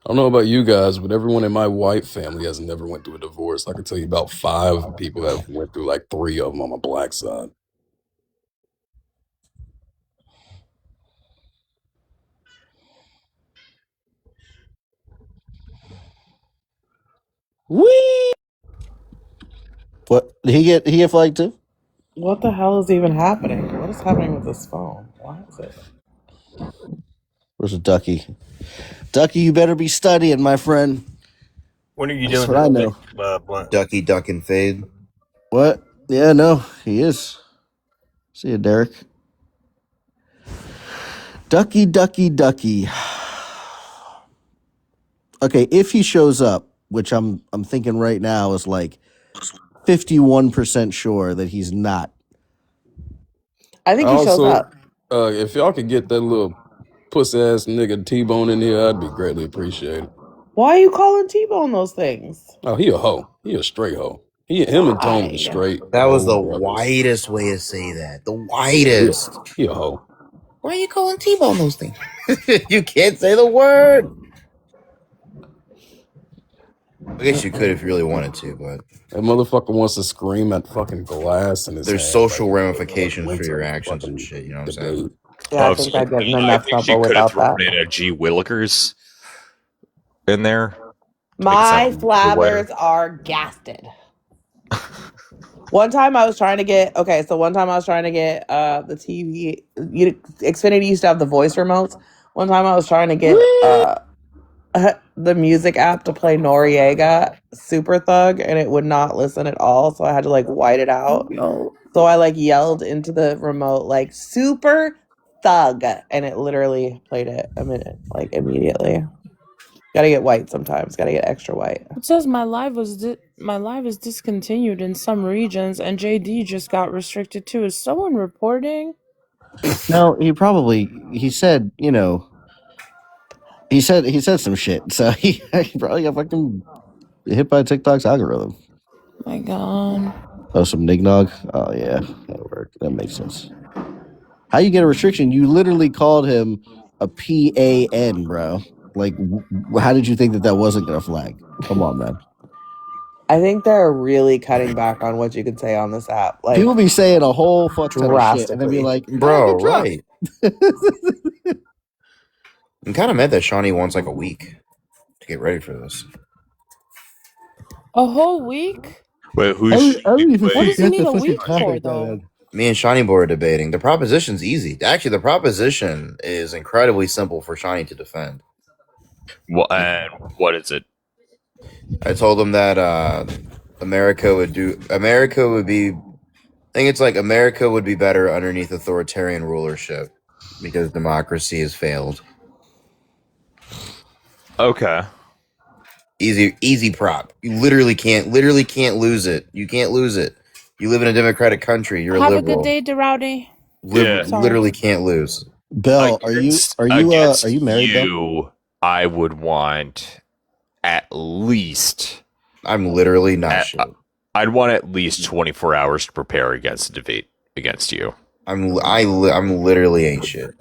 don't know about you guys, but everyone in my white family has never went through a divorce. I can tell you about 5 people that have went through like 3 of them on my black side. Whee! What did he get flagged too? What the hell is even happening? What is happening with this phone? Why is it? Where's the Ducky? Ducky, you better be studying, my friend. When are you That's doing what I that? know. Blunt? Ducky, duck, and fade. What? Yeah, no, he is. See you, Derek. Ducky, Ducky, Ducky. Okay, if he shows up, which I'm thinking right now is like 51% sure that he's not. I think he shows Also, up. if y'all could get that little pussy ass nigga T-Bone in here, I'd be greatly appreciated. Why are you calling T-Bone those things? Oh, he a hoe. He a straight hoe. Him and Tone Why? is straight. That was the hoe brothers. whitest way to say that. The whitest. He a hoe. Why are you calling T-Bone those things? You can't say the word. I guess you could if you really wanted to, but That motherfucker wants to scream at fucking glass in his there's hand, social like, ramifications for wins your a actions and fucking shit. You know what I'm saying? debate. Yeah, I Oh, think so I get in the I next think she number could have without thrown that. in a G Willikers in there. to make it My sound a little lighter. flabbers are gasted. One time I was trying to get the TV. Xfinity used to have the voice remotes. One time I was trying to get the music app to play Noriega Super Thug, and it would not listen at all. So I had to like white it out. No. So I like yelled into the remote like Super Thug, and it literally played it a minute like immediately. Gotta get white sometimes. Gotta get extra white. It says my live is discontinued in some regions, and JD just got restricted too. Is someone reporting? No, he said, he said some shit. So he probably got fucking hit by TikTok's algorithm. My God. Oh, some Nignog? Oh yeah, that'll work. That makes sense. How you get a restriction? You literally called him a PAN, bro. Like, how did you think that wasn't gonna flag? Come on, man. I think they're really cutting back on what you can say on this app. Like, people be saying a whole fuck ton of shit, and then be like, bro, right. I'm kind of mad that Shawnee wants like a week to get ready for this. A whole week? Wait, What does he need a week for, though? Me and Shawnee boy are debating. The proposition's easy. Actually, the proposition is incredibly simple for Shawnee to defend. Well, and what is it? I told him that America would be better underneath authoritarian rulership because democracy has failed. Okay. Easy prop. You literally can't lose it. You can't lose it. You live in a democratic country. You're Have a a liberal. good day, Derowdy. Literally can't lose. Belle, are you married? You, I would want at least. I'm literally not sure. I'd want at least 24 hours to prepare against a debate against you. I'm literally ain't shit.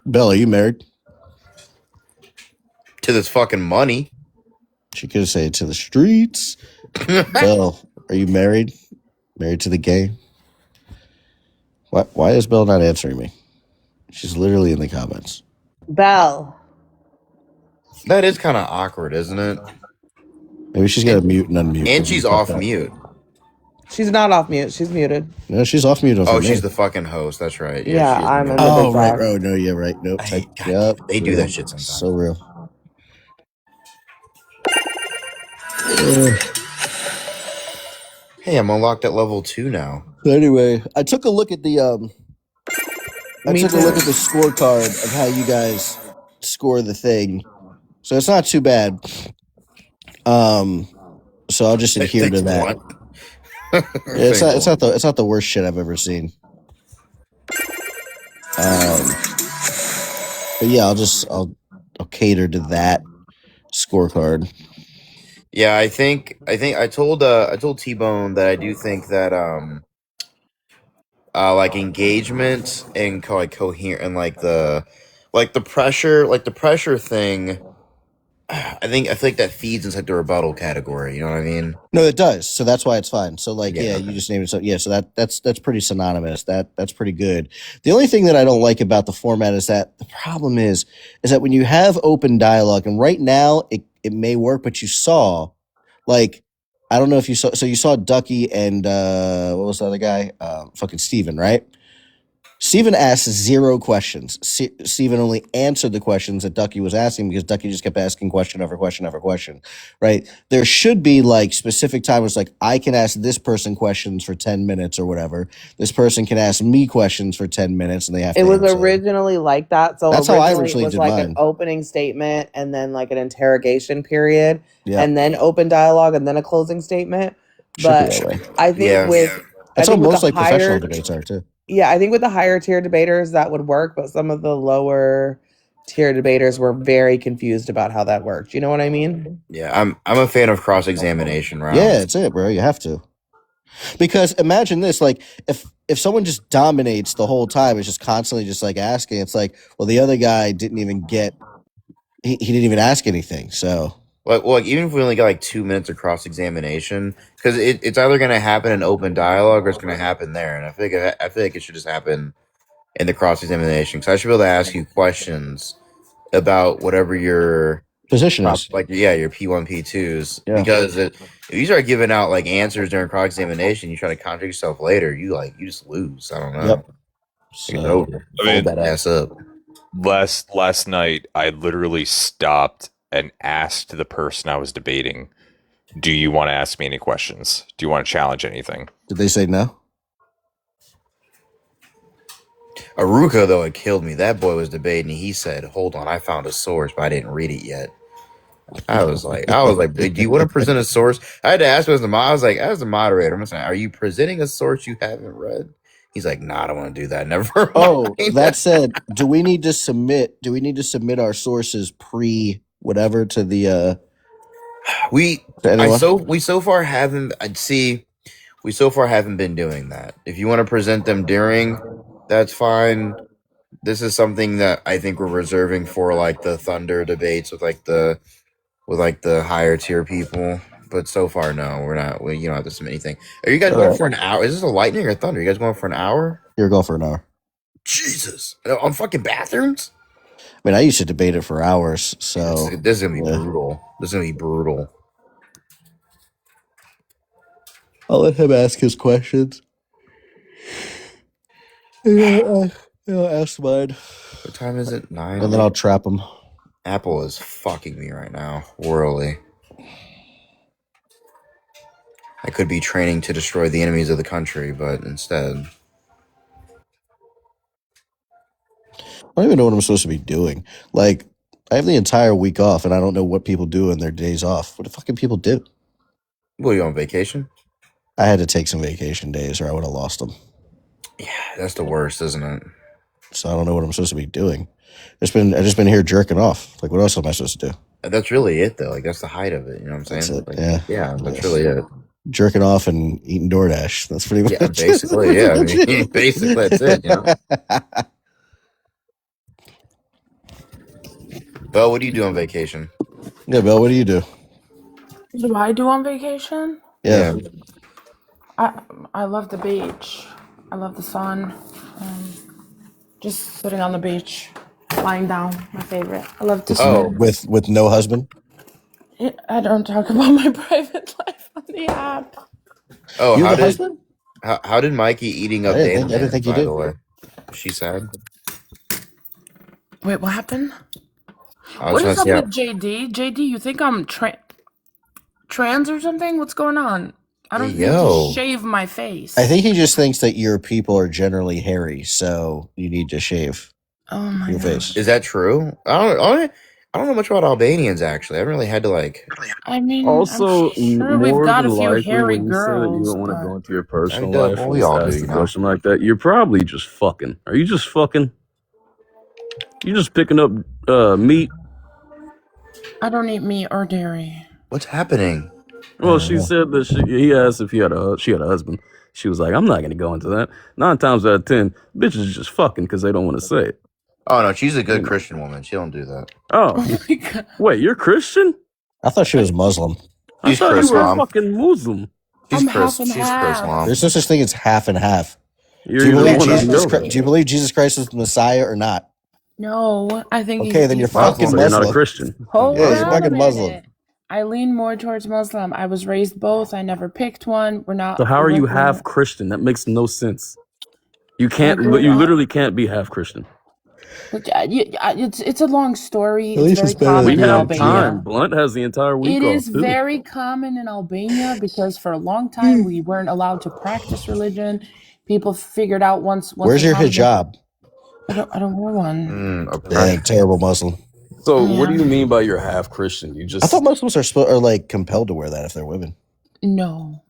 Belle, are you married? To this fucking money. She could say to the streets. Belle, are you married? Married to the game? Why is Belle not answering me? She's literally in the comments. Belle. That is kind of awkward, isn't it? Maybe she's got to mute and unmute. And she's off mute. She's not off mute. She's muted. No, she's off mute. She's the fucking host. That's right. Yeah, I'm in the Oh, right. Oh, no, yeah, right. Nope. Yep. They do that shit sometimes. So real. Hey, I'm unlocked at level 2 now. Anyway, I took a look at the scorecard of how you guys score the thing. So it's not too bad. So I'll just adhere to that. It's not the worst shit I've ever seen. But yeah, I'll cater to that scorecard. Yeah, I think I told T-Bone that I do think that like engagement and coherent and the pressure thing. I feel like that feeds into the rebuttal category. You know what I mean? No, it does. So that's why it's fine. So you just named it. So yeah, so that's pretty synonymous. That's pretty good. The only thing that I don't like about the format is that the problem is that when you have open dialogue, and right now it may work, but you saw, I don't know if you saw. So you saw Ducky and what was the other guy? Fucking Steven, right? Steven asked 0 questions. Steven only answered the questions that Ducky was asking because Ducky just kept asking question over question over question, right? There should be specific times I can ask this person questions for 10 minutes or whatever. This person can ask me questions for 10 minutes and they have to was answer. Originally like that. So that's how I originally it was did mine. An opening statement and then an interrogation period and then open dialogue and then a closing statement. But I think that's how most professional debates are too. Yeah, I think with the higher tier debaters that would work, but some of the lower tier debaters were very confused about how that worked. You know what I mean? Yeah, I'm a fan of cross-examination rounds. Yeah, it's it, bro. You have to. Because imagine this, if someone just dominates the whole time, it's just constantly just asking, it's well, the other guy didn't even get he didn't even ask anything. So even if we only got 2 minutes of cross-examination, because it's either going to happen in open dialogue or it's going to happen there, and I feel like it should just happen in the cross-examination. Because I should be able to ask you questions about whatever your position is, your P1, P2s. Yeah. Because if you start giving out answers during cross-examination, you try to contradict yourself later, you just lose. I don't know. Yep. So, hold that ass up. Last night, I literally stopped and asked the person I was debating, do you want to ask me any questions? Do you want to challenge anything? Did they say no? Aruka, though, it killed me. That boy was debating. He said, hold on, I found a source, but I didn't read it yet. I was like, do you want to present a source? I had to ask him as the moderator, I'm saying, are you presenting a source you haven't read? He's like, nah, I don't want to do that. Never mind. Oh, that said, do we need to submit our sources pre whatever to the we so far haven't been doing that. If you want to present them during, that's fine, this is something that I think we're reserving for like the Thunder debates with like the higher tier people. But so far, no, we're not. You don't have to submit anything. Are you guys going for an hour? Is this a lightning or thunder? You guys going for an hour? You're going for an hour. Jesus, on fucking bathrooms. I mean, I used to debate it for hours. So this is gonna be brutal. This is gonna be brutal. I'll let him ask his questions. Yeah, I'll ask mine. What time is it? 9. And then I'll trap him. Apple is fucking me right now, royally. I could be training to destroy the enemies of the country, but instead, I don't even know what I'm supposed to be doing. Like, I have the entire week off, and I don't know what people do in their days off. What do fucking people do? What, are you on vacation? I had to take some vacation days, or I would have lost them. Yeah, that's the worst, isn't it? So I don't know what I'm supposed to be doing. I've just been here jerking off. Like, what else am I supposed to do? That's really it, though. Like, that's the height of it. You know what I'm saying? That's it, Like, yeah. that's really it. Jerking off and eating DoorDash. That's pretty much Yeah, basically, yeah. I mean, basically, that's it, you know? Belle, what do you do on vacation? Yeah, Belle, what do you do? What do I do on vacation? Yeah. I love the beach. I love the sun. Just sitting on the beach, lying down. My favorite. I love to swim. With no husband? I don't talk about my private life on the app. Oh, You how have a did husband? how did Mikey eating up I didn't Dana think you by did. the way? She said. Wait, what happened? I What was is gonna up say, with JD? JD, you think I'm trans or something? What's going on? I don't need Yo. to shave my face. I think he just thinks that your people are generally hairy, so you need to shave Oh my your god. face. is that true? I don't know much about Albanians actually. I haven't really had to like. I mean, Also, I'm sure we've more got than a few likely, hairy when you said that you girls. don't want to go into your I personal mean, life well, and we just all do, ask you a know. question like that, you're probably just fucking. Are you just fucking? You just picking up meat? I don't eat meat or dairy. What's happening? Well, she said that he asked if she had a husband. She was like, I'm not going to go into that. 9 times out of 10, bitches just fucking because they don't want to say it. Oh no, she's a good Christian woman. She don't do that. Oh, wait, you're Christian? I thought she was Muslim. I She's thought Chris, you were Mom. fucking Muslim. She's Chris. She's Chris, Mom. There's no such thing as half and half. You're Do you either believe one or Jesus? the other. Do you believe Jesus Christ is the Messiah or not? No, I think Okay, then you're fucking So you're not a Muslim. Christian. Hold Yeah, you're on a fucking Muslim. minute. I lean more towards Muslim. I was raised both. I never picked one. We're not. So how are you looking- half Christian? That makes no sense. You can't. I grew You up- literally can't be half Christian. Look, it's a long story. At least It's it's very better common We in than have Albania. time. Blunt has the entire week It off is too. very common in Albania because for a long time we weren't allowed to practice religion. People figured out once. Where's they your found hijab? I don't wear one. Dang, terrible Muslim. So what do you mean by you're half Christian? You just I thought Muslims are like compelled to wear that if they're women. No,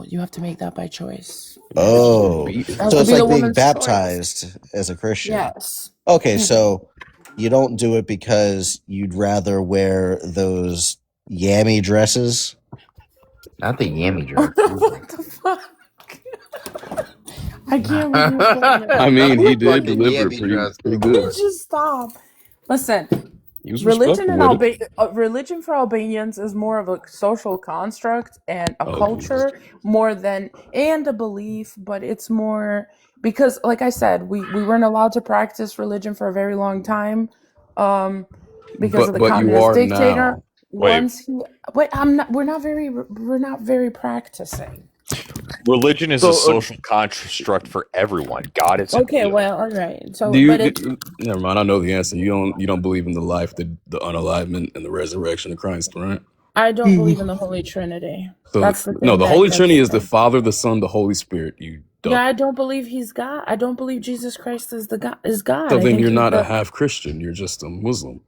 you have to make that by choice. Oh, That so would it's be the like being woman's baptized as a Christian. Yes. Okay, Mhm. so you don't do it because you'd rather wear those yammy dresses? Not the yammy dress. What the fuck? I can't believe you're saying that. I mean, he did Fucking deliver yammy pretty, dress. pretty good. Just stop. Listen, He was religion respectful in with it. religion for Albanians is more of a social construct and a Oh, culture more than and a belief, but it's more because, like I said, we weren't allowed to practice religion for a very long time, because of the But you communist are dictator. now. We're not very practicing. Religion is So, a social construct for everyone. God is Okay, well, all right. So, Do you? but it, Never mind. I know the answer. You don't believe in the life, the unalivement, and the resurrection of Christ, right? I don't believe in the Holy Trinity. So That's the no, thing the that Holy gets Trinity me. is the Father, the Son, the Holy Spirit. You don't. Yeah, I don't believe he's God. I don't believe Jesus Christ is God. So I then think you're he's not a the- half Christian. You're just a Muslim.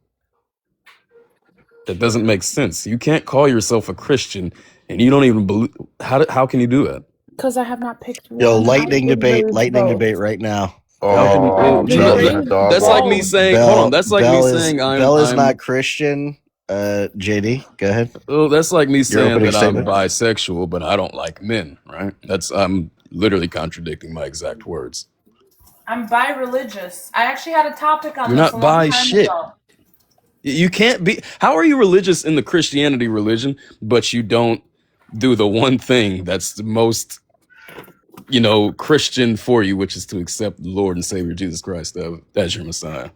That doesn't make sense. You can't call yourself a Christian and you don't even believe. How can you do that? Because I have not picked one. Yo, I've lightning been debate, raised lightning both. debate right now. Oh, That's like me saying. Hold on. That's like Bell me is, saying Bell is I'm. not Christian. JD, go ahead. Oh, that's like me Your saying opening that statement? I'm bisexual, but I don't like men. Right? I'm literally contradicting my exact words. I'm bi-religious. I actually had a topic on You're this a not long by time shit. ago. You can't be. How are you religious in the Christianity religion, but you don't do the one thing that's the most, Christian for you, which is to accept the Lord and Savior Jesus Christ as your Messiah?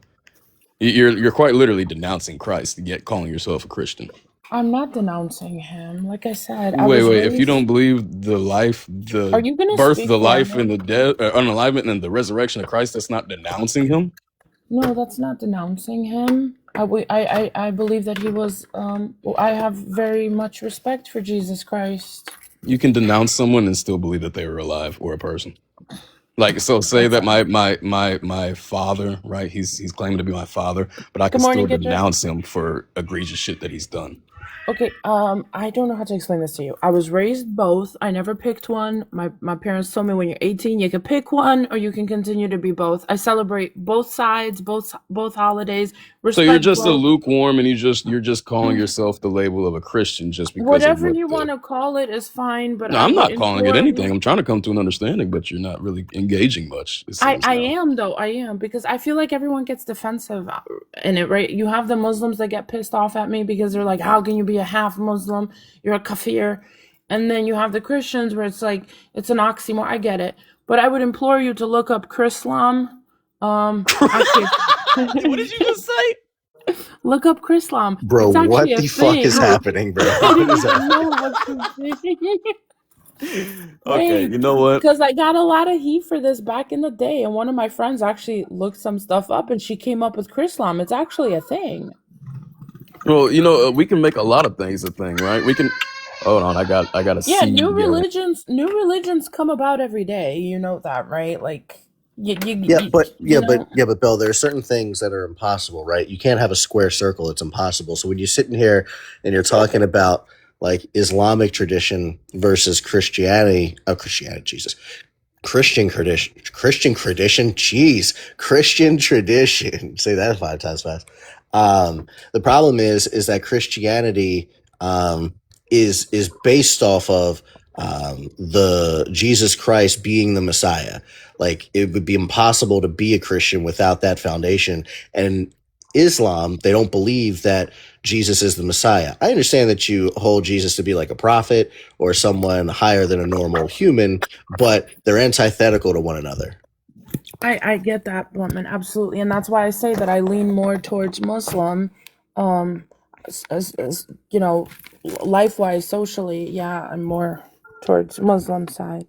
You're quite literally denouncing Christ, yet calling yourself a Christian. I'm not denouncing him. Like I said, I Wait, was wait. If you raised. don't believe the life, Are the you gonna birth, speak the for life, and me? the death, unalignment, and the resurrection of Christ, that's not denouncing him. No, that's not denouncing him. I believe that he was. I have very much respect for Jesus Christ. You can denounce someone and still believe that they were alive or a person. Like, so say that my father, right? He's claiming to be my father, but I can Good morning, still Gidget. denounce him for egregious shit that he's done. Okay, I don't know how to explain this to you. I was raised both. I never picked one. My parents told me when you're 18, you can pick one or you can continue to be both. I celebrate both sides, both holidays, So you're respect just a both. lukewarm, and you're just calling yourself the label of a Christian just because of Whatever what you the. want to call it is fine, but No, I I'm would not calling it implore anything. you. I'm trying to come to an understanding, but you're not really engaging much, it I seems now. am though. I am because I feel like everyone gets defensive in it, right? You have the Muslims that get pissed off at me because they're like, "How can you be a half Muslim? You're a kafir." And then you have the Christians where it's like it's an oxymoron. I get it, but I would implore you to look up Chrislam. Actually, What did you just say? look up Chrislam. Bro, It's actually what a the fuck is thing. happening, bro? I What didn't is even know happening? what's the thing. Okay, Wait, you know what? because I got a lot of heat for this back in the day, and one of my friends actually looked some stuff up, and she came up with Chrislam. It's actually a thing. Well, we can make a lot of things a thing, right? We can. Hold on, I got a Yeah, seed together. new religions come about every day. You know that, right? Like, Yeah, but know. Bill, there are certain things that are impossible, right? You can't have a square circle; it's impossible. So when you're sitting here and you're talking about like Islamic tradition versus Christianity, Jesus, Christian tradition, Christian tradition. Say that 5 times fast. The problem is that Christianity is based off of the Jesus Christ being the Messiah. Like it would be impossible to be a Christian without that foundation. And Islam, they don't believe that Jesus is the Messiah. I understand that you hold Jesus to be like a prophet or someone higher than a normal human, but they're antithetical to one another. I get that, Bluntman, absolutely, and that's why I say that I lean more towards Muslim, as life-wise, socially. Yeah, I'm more towards Muslim side.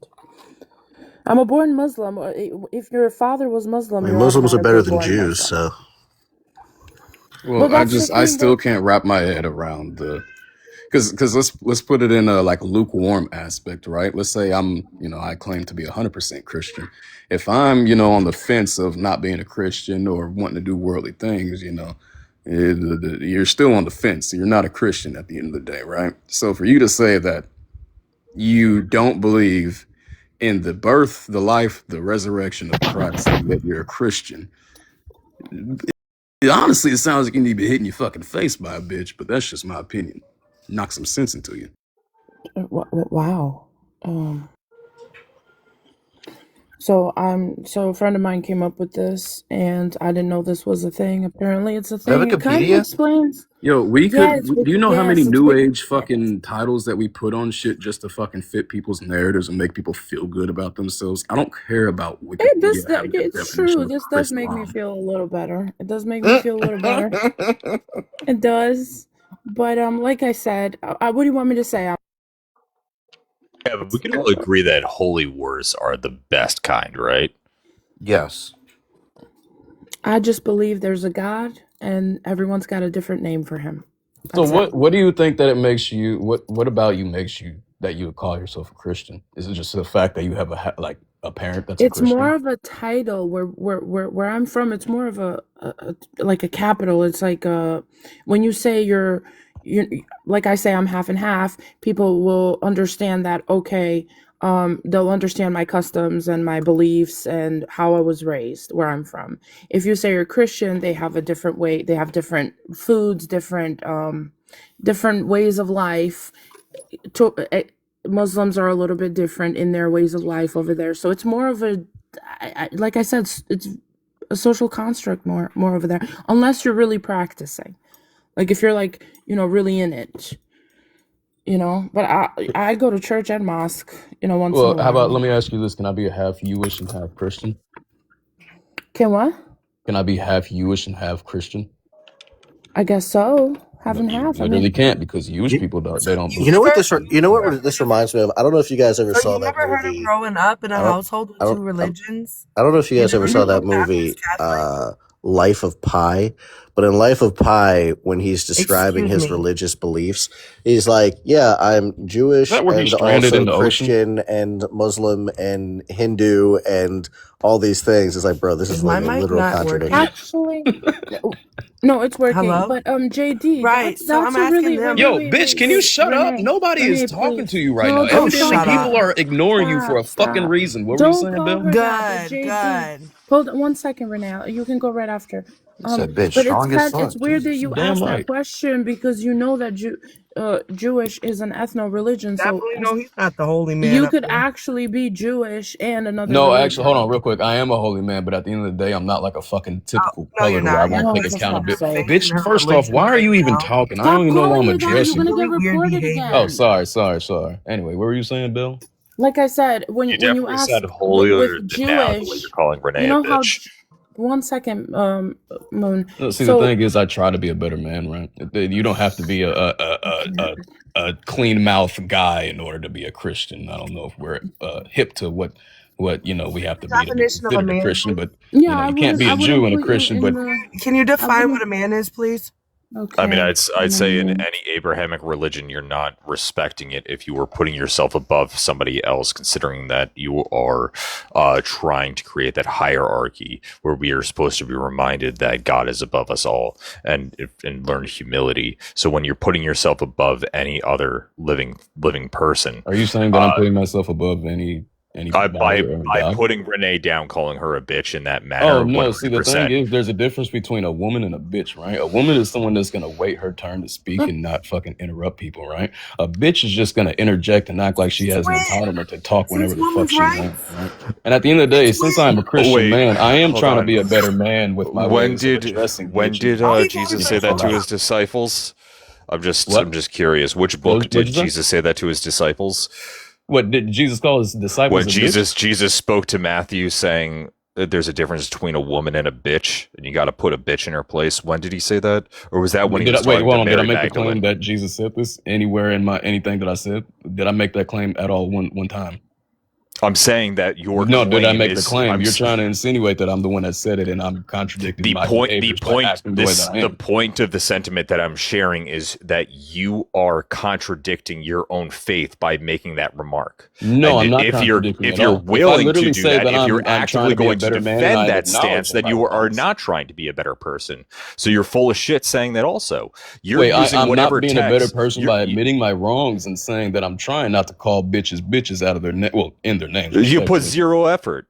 I'm a born Muslim. If your father was Muslim, I mean, you're Muslims are better automatically than born Jews, Muslim. so. But Well, that's the I thing still that can't wrap my head around because let's put it in a like lukewarm aspect, right? Let's say I claim to be 100% Christian. If I'm on the fence of not being a Christian or wanting to do worldly things, you're still on the fence. You're not a Christian at the end of the day, right? So for you to say that you don't believe in the birth, the life, the resurrection of Christ, and that you're a Christian, honestly, it sounds like you need to be hitting your fucking face by a bitch, but that's just my opinion. Knock some sense into you. wow. So a friend of mine came up with this, and I didn't know this was a thing. Apparently, it's a thing. It kind of Wikipedia? explains. Yo, do you know how many Yes, it's new age Wikipedia. fucking titles that we put on shit just to fucking fit people's narratives and make people feel good about themselves? I don't care about Wikipedia having a It's definition true. of This does make me Chrislam. feel a little better. It does make me feel a little better. It does. But like I said, what do you want me to say? Yeah, but we can all agree that holy wars are the best kind, right? Yes. I just believe there's a God, and everyone's got a different name for him. So That's it. what do you think that it makes you? What about you makes you that you would call yourself a Christian? Is it just the fact that you have a parent that's a It's Christian? more of a title. Where I'm from, it's more of a like a capital. It's like when you say you're like I say I'm half and half, people will understand that. Okay, they'll understand my customs and my beliefs and how I was raised where I'm from. If you say you're Christian, they have a different way. They have different foods, different ways of life. Muslims are a little bit different in their ways of life over there. So it's more of a like I said, it's a social construct more over there, unless you're really practicing. Like if you're like, really in it, but I go to church and mosque, once in a Well, how about, while. let me ask you this. Can I be a half Jewish and half Christian? Can what? Can I be half Jewish and half Christian? I guess so. Half No, and you half. I literally mean, can't, because Jewish people they don't You know believe. what this? You know what this reminds me of? I don't know if you guys ever So saw you that never heard of movie. growing up in a I don't. household with I two don't. religions? I don't know if you You guys ever never saw knew that a Baptist movie, Catholic? Life of Pi. But in Life of Pi, when he's describing Excuse his me. religious beliefs, he's like, "Yeah, I'm Is Jewish that where he's and stranded in also the ocean? Christian and Muslim and Hindu and all these things." It's like, bro, this Is is my like a mic literal not working? contradiction. actually, no, it's working. Hello? But JD, Right. So that's I'm a really asking them. Yo, bitch, can you shut up? Renee, Nobody is Renee, talking please. to you right No, now. don't Oh, Evidently, shut people up. are ignoring you for a fucking stop. reason. What were you Don't saying, call Bill? her that, but Good, JD. good. Hold on 1 second, Renee. You can go right after. Said bitch, But strong as fuck. it's weird that Jesus, you damn asked that right. question because you know that Jewish is an ethno religion. So Definitely know he's not the holy man you up could there. actually be Jewish and another No, actually, hold on religion. real quick. I am a holy man, but at the end of the day, I'm not like a fucking Oh, typical no, you're color where I not. You're won't Oh, take for just fuck's accountability. sake. Bitch, her first off, religion why are right you even now. talking? I Stop don't even know why calling I'm me that. You're addressing gonna you. get Really weird reported behavior. Oh, again. sorry. Anyway, what were you saying, Bill? Like I said, You when you definitely ask sound holier with than now the way Jewish, you're calling Renee you a know how bitch. 1 second, Moon. No, see, the So thing is, I try to be a better man, right? You don't have to be a clean mouth guy in order to be a Christian. I don't know if we're hip to what we have to be Definition of a considered a man, Christian, please. but yeah, I you can't be a wouldn't Jew and a put you Christian. in But the. Can you I define what wouldn't. a man is, please? I mean, Okay. I'd say in any Abrahamic religion, you're not respecting it if you are putting yourself above somebody else, considering that you are trying to create that hierarchy where we are supposed to be reminded that God is above us all and learn humility. So when you're putting yourself above any other living person, are you saying that I'm putting myself above anybody by or God? putting Renee down, calling her a bitch in that Oh manner, no! See, the thing 100%. is, there's a difference between a woman and a bitch, right? A woman is someone that's gonna wait her turn to speak and not fucking interrupt people, right? A bitch is just gonna interject and act like she has an entitlement to talk whenever Since the fuck women's she rights. wants, right? And at the end of the day, since I'm a Christian Wait, man, I am hold trying to on. be a better man with my When ways of did addressing when bitches. did All you Jesus gotta say do that is to shut his up. disciples? I'm What? just curious. Which What book what'd did you say? Jesus say that to his disciples? What did Jesus call his disciples When a bitch? Jesus spoke to Matthew saying that there's a difference between a woman and a bitch, and you got to put a bitch in her place. When did he say that? Or was that when he was Wait, talking hold to on. Did I Mary make the claim Magdalene? that Jesus said this anywhere in anything that I said? Did I make that claim at all one time? I'm saying that your No, did I claim make the is. claim? You're trying to insinuate that I'm the one that said it and I'm contradicting The my point, behaviors by acting the way that I the am. point of the sentiment that I'm sharing is that you are contradicting your own faith by making that remark. No, And I'm not if you're contradicting at willing all. If I to literally do say that, that if you're I'm trying actively to be a going to better man and defend I that acknowledge stance, my then you are wrongs. not trying to be a better person. So you're full of shit saying that also. You're Wait, using I'm whatever not being a better text. person by admitting my wrongs and saying that I'm trying not to call bitches out of their name. Well, in their names. You put Respectfully. zero effort.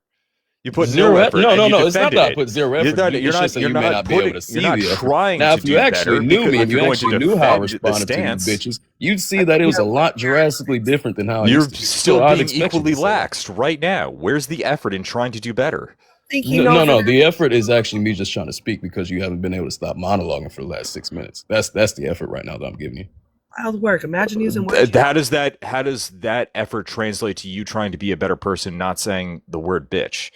You put Zero no effort. effort, No, and no, you no. It's not defended that I it. put zero You're effort. not, It's just that you may not be able to see you're not the effort. trying Now, to if you do actually better knew me because and if you you're going to actually knew how I defend the responded to you stance, bitches, you'd see that it was a lot drastically different than how I you're used to be. still I'd being expect you equally to say that. laxed right now. Where's the effort in trying to do better? Think he No, knows no. that The effort is actually me just trying to speak because you haven't been able to stop monologuing for the last 6 minutes. That's the effort right now that I'm giving you. wild work. Imagine using words. How does that effort translate to you trying to be a better person, not saying the word bitch?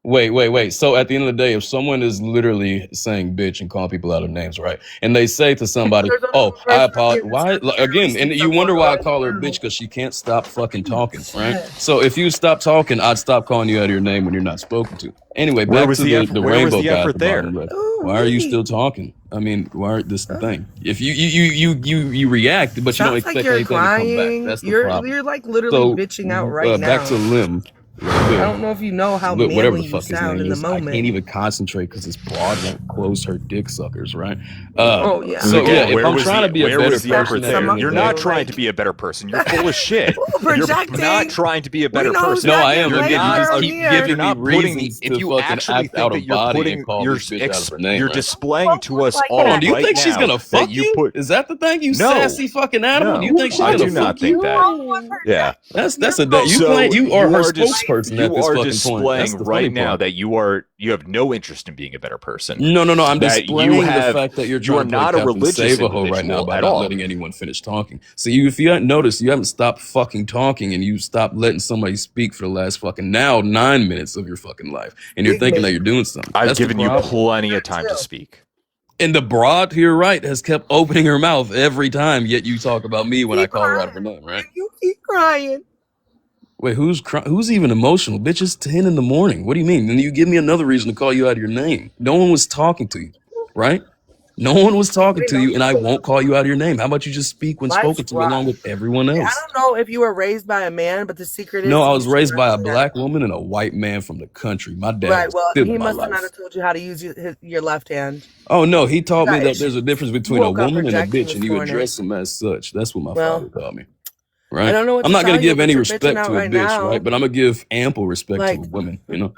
Wait. So at the end of the day, if someone is literally saying bitch and calling people out of names, right? And they say to somebody, "Oh, I apologize." Why again? And you wonder why I call her a bitch because she can't stop fucking talking, right? So if you stop talking, I'd stop calling you out of your name when you're not spoken to. Anyway, Where back was to the effort? the Where was rainbow the guy at effort the there? bottom left. Why are you still talking? I mean, this is the thing. If you react, but you don't Sounds expect like you're anything to come back. crying. That's the You're problem. like literally So bitching out right now. back to Lim. I don't know if you know how Whatever manly the you fuck his sound name in the is, I can't moment. even concentrate because this broad won't close her dick suckers, right? Oh yeah. So Again, yeah, if where I'm was trying to be a where better was the effort person, at the there? end of You're the not day- trying to be a better person. You're full of shit. You're projecting. not trying to be a better We know who's person. No, not I am. getting Again, you laid just around keep here. giving You're me not putting. reasons If to you fucking actually act think out that of you're body putting, and call you're this bitch out of her name, you're right? displaying to us all Hold on, do you right think she's now gonna fuck that you? put. Is that the thing? You No. sassy fucking animal? No, Do you think she's I gonna do not fuck you? think that. Yeah. That's a you So you are her you are spokesperson. person You at this are fucking point. displaying That's the right funny now part. that you have no interest in being a better person. No. I'm That displaying you the have fact that you're you are trying to play not a Captain religious Save-A-Ho right now individual by at not all. letting anyone finish talking. See, if you hadn't noticed, you haven't stopped fucking talking, and you stopped letting somebody speak for the last fucking now 9 minutes of your fucking life, and you're thinking that you're doing something. I've That's the given you problem. plenty of time to speak. And the broad to your right has kept opening her mouth every time, yet you talk about me when I call her out of her name, right? You keep crying. Wait, who's crying? Who's even emotional? Bitch, it's 10 in the morning. What do you mean? Then you give me another reason to call you out of your name. No one was talking to you, right? No one was talking to you, and I won't call you out of your name. How about you just speak when Life's spoken to rough. along with everyone I else? don't know if you were raised by a man, but the secret is No, I you was should raised by a understand. black woman and a white man from the country. My dad Right. was Well, still he in my must have not life. have told you how to use your left hand. Oh, no, he taught me Got that there's a difference between a woke up woman and a projecting bitch, and this you morning. address them as such. That's what my Well, father taught me. I Right? don't know what I'm to not going tell to you, give but any you're bitching respect out to a right bitch, now. right? But I'm going to give ample respect Like, to women, you know?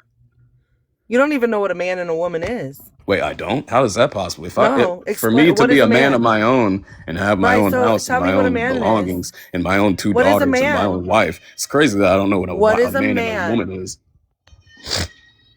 you don't even know what a man and a woman is. Wait, I don't? How is that possible? No, For me explain. to What be is a a man of man? my own and have my Right. own So house and tell me my what a own man is. belongings and my own two What is a daughters and my own man? wife, it's crazy that I don't know what What a is a man and a man? woman is.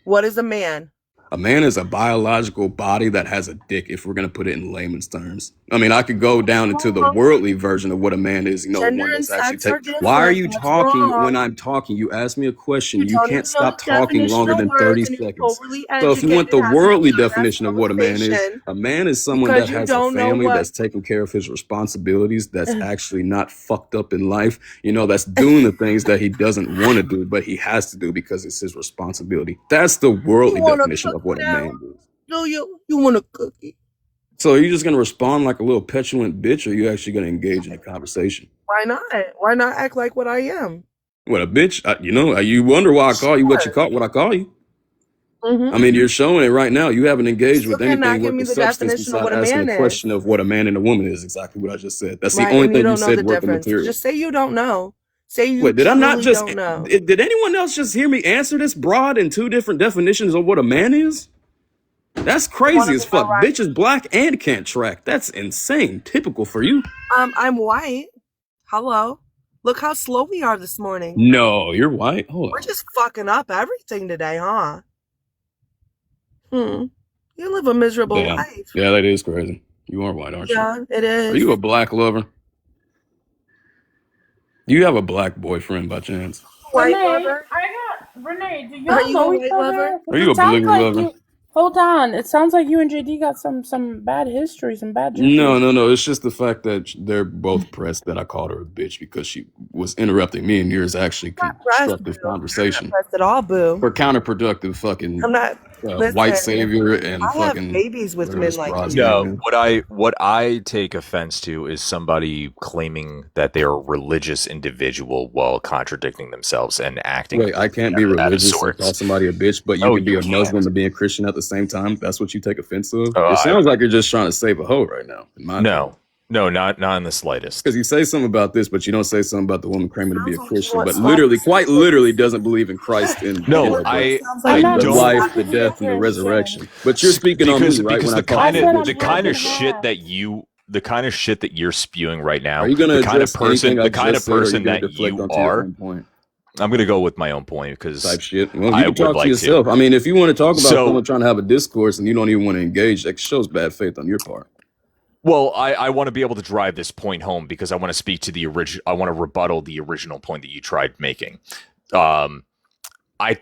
What is a man? A man is a biological body that has a dick, if we're going to put it in layman's terms. I mean, I could go down into the worldly version of what a man is, you know, Gender one and that's actually sex are Why are different. you That's talking when wrong. I'm talking? You ask me a question. You You don't can't even know stop the talking definition longer of than words, 30 and you're seconds. overly So if you want educated the having a worldly dumbass definition of what a man is someone because that you has a don't know family what. that's taking care of his responsibilities, that's actually not fucked up in life, you know, that's doing the things that he doesn't want to do, but he has to do because it's his responsibility. That's the worldly You want a definition of what cookie a now? man is. Do you? You want a cookie? So are you just gonna respond like a little petulant bitch, or are you actually gonna engage in a conversation? Why not? Why not act like what I am? What, a bitch? You wonder why I call you what I call you. I mean, you're showing it right now. You haven't engaged Still with cannot anything give worth me the the substance definition of beside what a asking man a is. question of what a man and a woman is. Exactly what I just said. That's the Right, only and you thing you don't know said the worth the difference. material. Just say you don't know. Say you Wait, did I not truly just? don't know. Did anyone else just hear me answer this broad in two different definitions of what a man is? That's crazy as fuck. Bitch is black and can't track. That's insane. Typical for you. I'm white. Hello. Look how slow we are this morning. No, you're white. Hold We're on. just fucking up everything today, huh? You live a miserable Damn. life. Yeah, that is crazy. You are white, aren't you? Yeah, it is. Are you a black lover? Do you have a black boyfriend by chance? White Renee, lover? Renee, do Are y'all you know a each white other? lover? 'Cause Are you it a sounds blue like lover? you. Hold on, it sounds like you and JD got some bad history, some bad juju. No. It's just the fact that they're both pressed that I called her a bitch because she was interrupting me and yours actually Pressed, constructive boo. I'm conversation not pressed at all, boo. for counterproductive fucking I'm not. white Listen, savior and I have fucking babies with whatever men this like broad's you. name No, is. what I take offense to is somebody claiming that they're a religious individual while contradicting themselves and acting Wait, I can't be out of religious and call sorts. somebody a bitch, but you Oh, can be you a can. Muslim and be a Christian at the same time. That's what you take offense of. Oh, It sounds like you're just trying to save a hoe right now. In my opinion. No, not in the slightest. Because you say something about this, but you don't say something about the woman claiming to be a Sounds like you Christian, want but sloppy literally, quite seconds. literally, doesn't believe in Christ and No, you know, I Sounds I'm like not the don't life, sloppy the death, and the seconds. resurrection. But you're speaking on me, right? because When I the call kind you a I said of I'm bitch. the kind of half and shit half. that you're spewing right now, Are you gonna the kind of address anything I person, the kind of just said, or are you person gonna that deflect you onto your are. own point I'm gonna go with my own point type because shit? Well, you I can would talk to like to. yourself. I mean, if you want to talk about So, someone trying to have a discourse and you don't even want to engage, that shows bad faith on your part. well, I want to be able to drive this point home because I want to speak to the original. I want to rebuttal the original point that you tried making.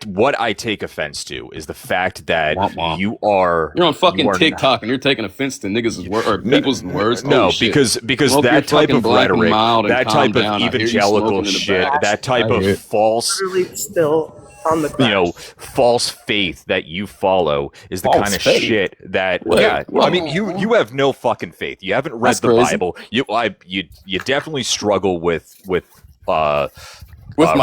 What I take offense to is the fact that Womp womp. you are You're on fucking not- TikTok and you're taking offense to niggas' words or No, people's words. no, Holy shit. because Smoke your that type fucking of black and rhetoric, mild and that calm type of down. I hear you evangelical smoking in the shit, back. that type I hear of it. false, Literally still on the crash. false faith that you follow is the False kind of faith? shit that Wait, yeah. what? I mean, you have no fucking faith. You haven't read That's the crazy. Bible. You definitely struggle with my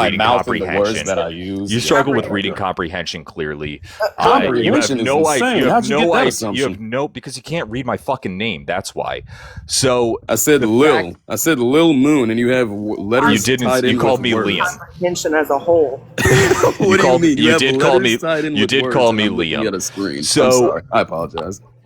reading mouth and the comprehension. words that I use. You Yeah, struggle with yeah, reading sure. comprehension clearly. You Comprehension have is no insane. idea. You How'd have you get no that idea. You assumption? have no because you can't read my fucking name. That's why. So I said the Lil. fact- I said Lil Moon, and you have letters You didn't. tied in You called with me words. Liam. Comprehension as a whole. What do you mean? You have did call me. letters tied in You with did words, call and me I'm looking Liam. at a screen. I'm So sorry. I apologize.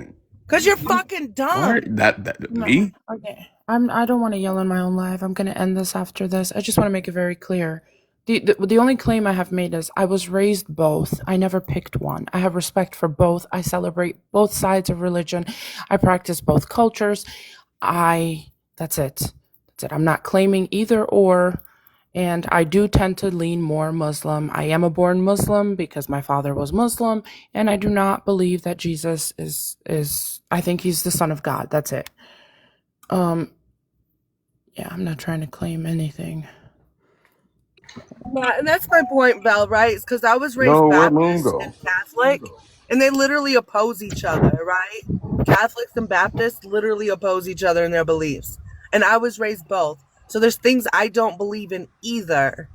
point. Cause you're fucking dumb. All right, that No, me? okay. I don't want to yell in my own live. I'm gonna end this after this. I just want to make it very clear. The only claim I have made is I was raised both. I never picked one. I have respect for both. I celebrate both sides of religion. I practice both cultures. That's it. That's it. I'm not claiming either or. And I do tend to lean more Muslim. I am a born Muslim because my father was Muslim, and I do not believe that Jesus is I think he's the son of God. That's it. Yeah, I'm not trying to claim anything. Yeah, and that's my point, Belle, right? Because I was raised No, where'd Moon Baptist go? and Catholic, and they literally oppose each other, right? Catholics and Baptists literally oppose each other in their beliefs. And I was raised both. So there's things I don't believe in either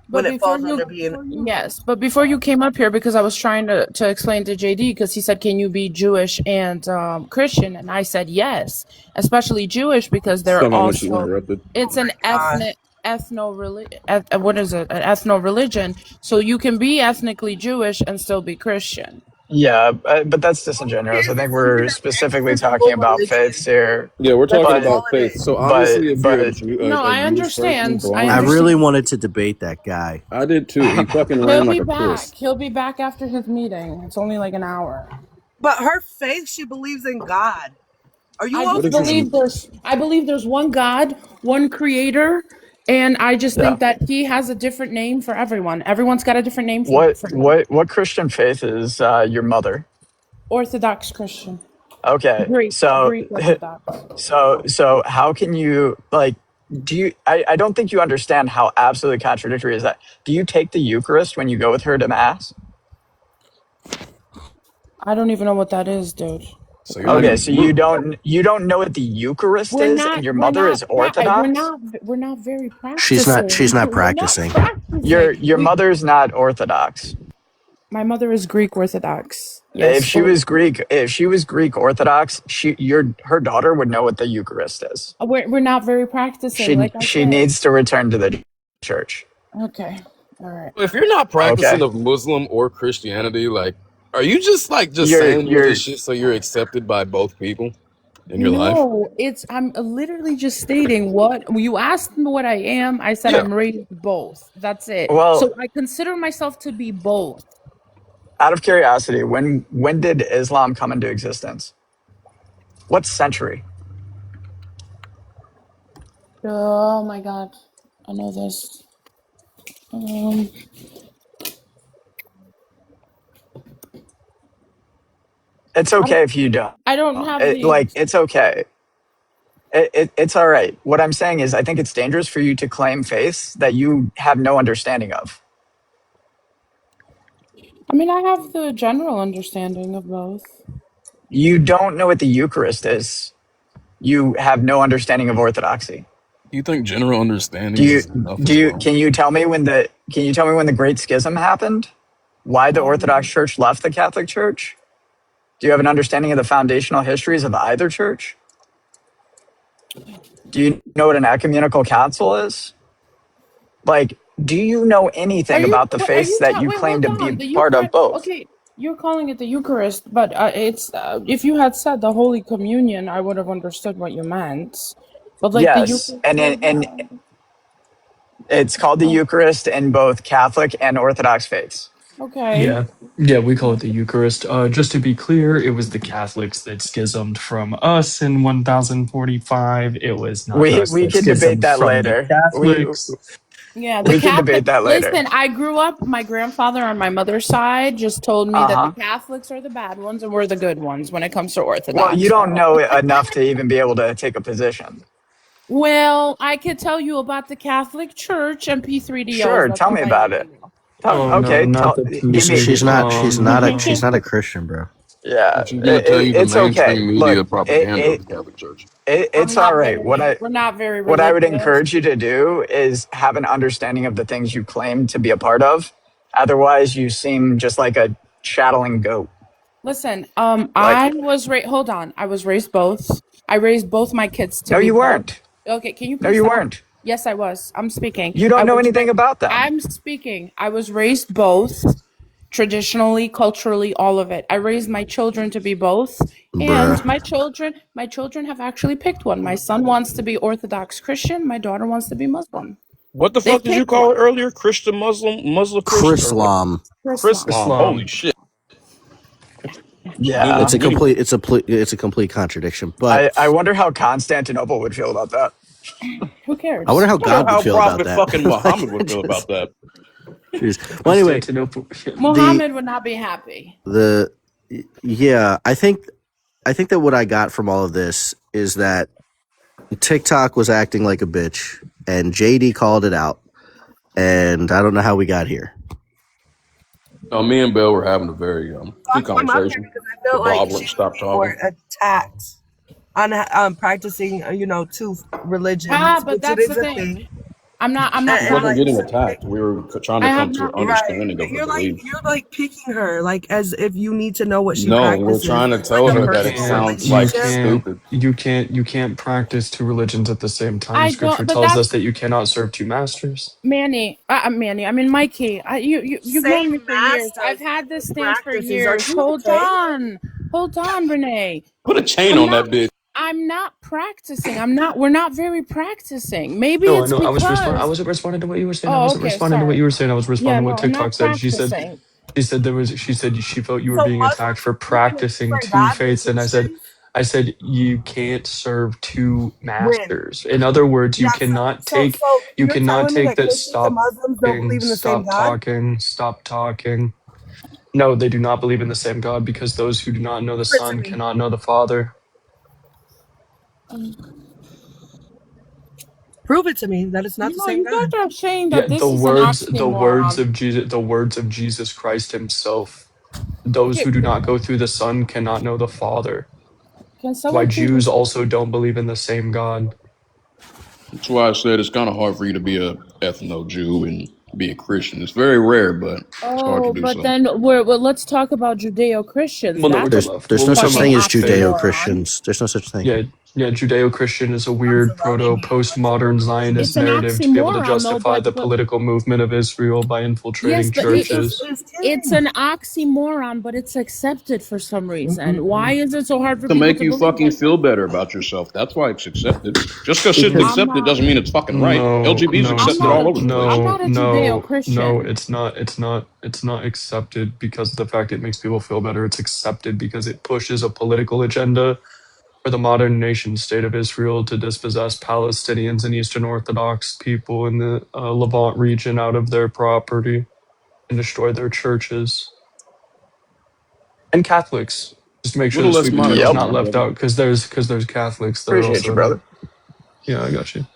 when it falls under being... Yes, but before you came up here, because I was trying to explain to JD, because he said, can you be Jewish and Christian? And I said yes, especially Jewish, because they're Someone was also, interrupted. it's an what is it? An ethno religion. So you can be ethnically Jewish and still be Christian. Yeah, but that's disingenuous. I think we're specifically talking about faiths here. Yeah, we're talking But- about faith. So but- obviously, if you're a but- Jew, No, I Jewish understand. person, I I blind- really wanted to debate that guy. I did too. He fucking He'll ran be like a back. puss. He'll be back after his meeting. It's only like an hour. But her faith, she believes in God. Are you I okay? believe there's one God, one creator, and I just think that he has a different name for everyone. Everyone's got a different name for him. What Christian faith is your mother? Orthodox Christian. Okay, Greek Orthodox. so how can you do you? I don't think you understand how absolutely contradictory is that. Do you take the Eucharist when you go with her to mass? I don't even know what that is, dude. So Okay, so you don't know what the Eucharist is, and your mother is Orthodox. We're not very practicing. She's not practicing. Your mother's not Orthodox. My mother is Greek Orthodox. Yes, If she was Greek Orthodox, her daughter would know what the Eucharist is. we're not very practicing. She needs to return to the church. Okay, all right. If you're not practicing Okay. of Muslim or Christianity, like, are you just You're- saying you're- this shit so you're accepted by both people in your life? No, I'm literally just stating what you asked me what I am. I said Yeah. I'm raised both. That's it. Well- so I consider myself to be both. Out of curiosity, when did Islam come into existence? What century? Oh my God, I know this. It's okay if you don't. I don't have It's okay. It's all right. What I'm saying is, I think it's dangerous for you to claim faiths that you have no understanding of. I mean, I have the general understanding of both. You don't know what the Eucharist is. You have no understanding of Orthodoxy. You think general understanding Do you? is enough? Do you? Can you tell me when the Great Schism happened? Why the Orthodox Church left the Catholic Church? Do you have an understanding of the foundational histories of either church? Do you know what an ecumenical council is? Like, do you know anything about the faiths that you claim to be part of both? Okay, you're calling it the Eucharist, but it's if you had said the Holy Communion, I would have understood what you meant. But like the Yes, Eucharist, and it's called the Eucharist in both Catholic and Orthodox faiths. okay. Yeah, we call it the Eucharist. Just to be clear, it was the Catholics that schismed from us in 1045. It was not us We that can debate schismed that from the later. Catholics. Yeah, We can debate that later. Listen, I grew up. My grandfather on my mother's side just told me that Uh-huh. the Catholics are the bad ones and we're the good ones when it comes to Orthodox. Well, you don't know enough to even be able to take a position. Well, I could tell you about the Catholic Church and P3DO. Sure, tell me about it. Okay, She's not a Christian, bro. Yeah, She's gonna tell you the it's okay. mainstream media Look, propaganda of the Catholic Church. It's all right. We're not very. What I would religious. encourage you to do is have an understanding of the things you claim to be a part of. Otherwise, you seem just like a shattling goat. Listen, I was raised. Hold on, I was raised both. I raised both my kids to. No, be you both. weren't. Okay, can you? No, please you stop? weren't. Yes, I was. I'm speaking. You don't I know was anything about them. I'm speaking. I was raised both. traditionally, culturally, all of it. I raised my children to be both, and Bruh. my children have actually picked one. My son wants to be Orthodox Christian. My daughter wants to be Muslim. What the They fuck did you picked call one. it earlier? Christian, Muslim Christian, or what? Chrislam. Chrislam. Holy shit! Yeah. It's a complete contradiction. But I wonder how Constantinople would feel about that. Who cares? I wonder how I wonder God would how feel about Prophet that. fucking Muhammad would Like, feel about that. jeez. Well, anyway, Muhammad would not be happy. yeah, I think that what I got from all of this is that TikTok was acting like a bitch, and JD called it out, and I don't know how we got here. Me and Bill were having a very good conversation. I feel Bob like wouldn't she stop more talking. attacked on practicing, two religions. But which that's it is the a thing. I'm not We wasn't like, getting attacked. We were trying to I have come to an not. understanding of her you're beliefs. like picking her like as if you need to know what she No, practices. we're trying to tell like a her that it personal sounds like relationship. stupid. You can't practice two religions at the same time. I Scripture don't. But tells us that's that you cannot serve two masters. Manny. I mean Mikey. You've known me for years. I've had this stance for practices. Are years. you Hold okay? on, Renee. Put a chain on that bitch. I'm not practicing. We're not very practicing. Maybe No, I it's know. because. I wasn't responding to what you were saying. I Oh, wasn't okay. responding to what Sorry. you were saying. I was responding Yeah, to no, what I'm not TikTok said. She practicing. said she felt you were So being attacked for practicing two God faiths, and I said you can't serve two masters. In other words, you cannot take you're cannot telling me take that that Christians and Muslims don't believe in the same God? stop talking. No, they do not believe in the same God, because those who do not know the Son cannot know the Father. Prove it to me that it's not the same You God. guys are saying Yeah, that this the is an words oxymoron. the words of Jesus Christ himself. Those Okay, who do not go through the Son cannot know the Father. can That's why someone please? Jews also don't believe in the same God. That's why I said it's kind of hard for you to be a ethno Jew and be a Christian. It's very rare, but it's hard to do But so. then let's talk about Judeo-Christians. Well, no, we're That's talking about There's no such thing as fucking Judeo oxymoron. Christians. There's no such thing. Yeah, Judeo-Christian is a weird proto-postmodern Zionist It's an narrative to be able to oxymoron, though, justify the but political movement of Israel by infiltrating yes, but churches. it's an oxymoron, but it's accepted for some reason. Why is it so hard for To people make to you believe fucking that? feel better about yourself. That's why it's accepted. Just because shit's Because- accepted doesn't mean it's fucking right. LGB's accepted all over the place. I'm not a Judeo-Christian. No, it's not accepted because of the fact it makes people feel better. It's accepted because it pushes a political agenda for the modern nation state of Israel to dispossess Palestinians and Eastern Orthodox people in the Levant region out of their property and destroy their churches. And Catholics, just to make sure the Little less Sweet Potato is monotone, not my left brother. out, because there's Catholics that are Appreciate also you, brother. Yeah, I got you.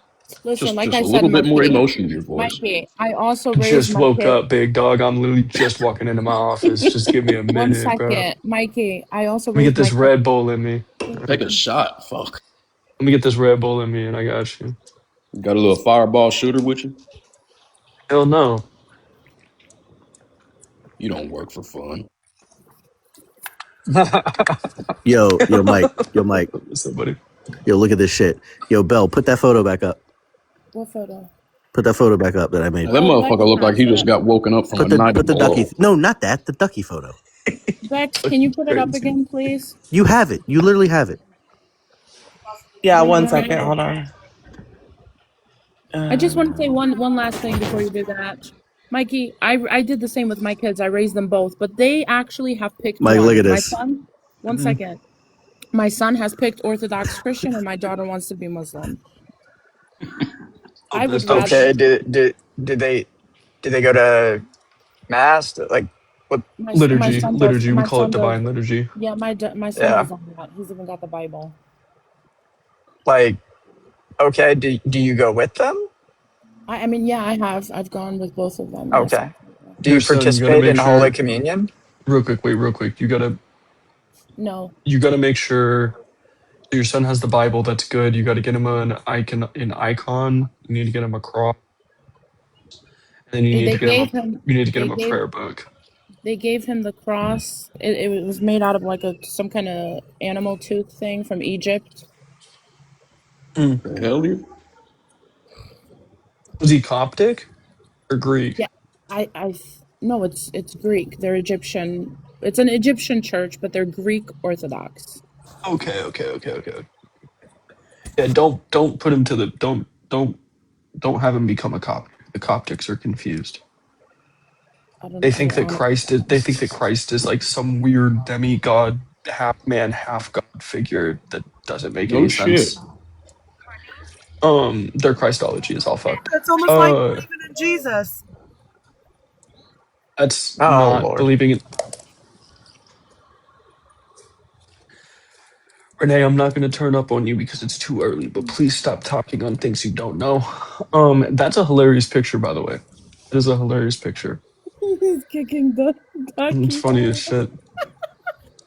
Listen, like just I a said, little bit more Mikey, emotion in your voice. Mikey, I also raised Just my woke kid. up, big dog. I'm literally just walking into my office. Just give me a One minute, bro. second, Mikey. I also Let me raised get this my Red Bull in me. Take a shot. Fuck. Let me get this Red Bull in me, and I got you. Got a little fireball shooter with you? Hell no. You don't work for fun. Yo, Mike. Somebody. Yo, look at this shit. Yo, Bell, put that photo back up. What photo? Put that photo back up that I made. That motherfucker looked like he just got woken up from a night Put of the blow. ducky. No, not that. The ducky photo. Bex, can you put it up again, please? You have it. You literally have it. Yeah, 1 second. Hold on. I just want to say one last thing before you do that. Mikey, I did the same with my kids. I raised them both, but they actually have picked Mike, one. look at My this. son, one second. My son has picked Orthodox Christian, and my daughter wants to be Muslim. I would rather. Okay. Did they go to mass? Like what? Liturgy. We my call son it divine liturgy. Yeah, my son Yeah. does all that. He's even got the Bible. Like, okay. Do you go with them? I mean, yeah, I've gone with both of them. Yes. Okay. Do Your you son, you gotta participate make in sure- Holy Communion? Real quick. You No. gotta make sure your son has the Bible. That's good. You gotta get him an icon. You need to get him a cross. And then you need to get him a prayer book. They gave him the cross. It was made out of like some kind of animal tooth thing from Egypt. The hell, dude? Was he Coptic or Greek? Yeah, I No, it's Greek. They're Egyptian. It's an Egyptian church, but they're Greek Orthodox. Okay. Yeah, don't put him to the don't have him become a Coptic. The Coptics are confused. They think that Christ is like some weird demigod, half man, half god figure that doesn't make No any shit. sense. Their Christology is all fucked. It's almost like believing in Jesus. That's Oh, not Lord. believing in. Renee, I'm not going to turn up on you because it's too early, but please stop talking on things you don't know. That's a hilarious picture, by the way. It is a hilarious picture. He's kicking the ducky. It's funny as shit.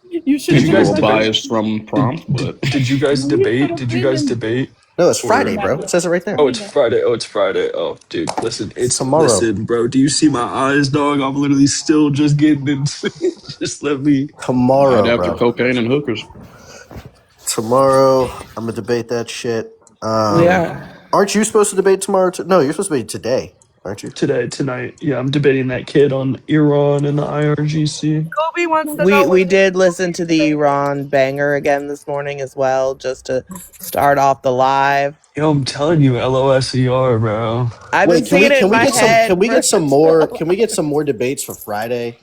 You should. Did you guys a little debate? biased from prompt, but Did you guys debate? Did you guys debate? No, it's Or- Friday, bro. It says it right there. Oh, it's Friday. Oh, it's Friday. Oh, dude, listen, it's tomorrow. Listen, bro. Do you see my eyes, dog? I'm literally still just getting into it. Just let me. Tomorrow, right after bro. cocaine and hookers. Tomorrow, I'm gonna debate that shit. Yeah. Aren't you supposed to debate tomorrow? No, you're supposed to debate today, aren't you? Tonight. Yeah, I'm debating that kid on Iran and the IRGC. Kobe wants to know. We did listen to the Iran banger again this morning as well, just to start off the live. Yo, I'm telling you, LOSER, bro. I've been seeing it in my head. Can we get some more? Can we get some more debates for Friday?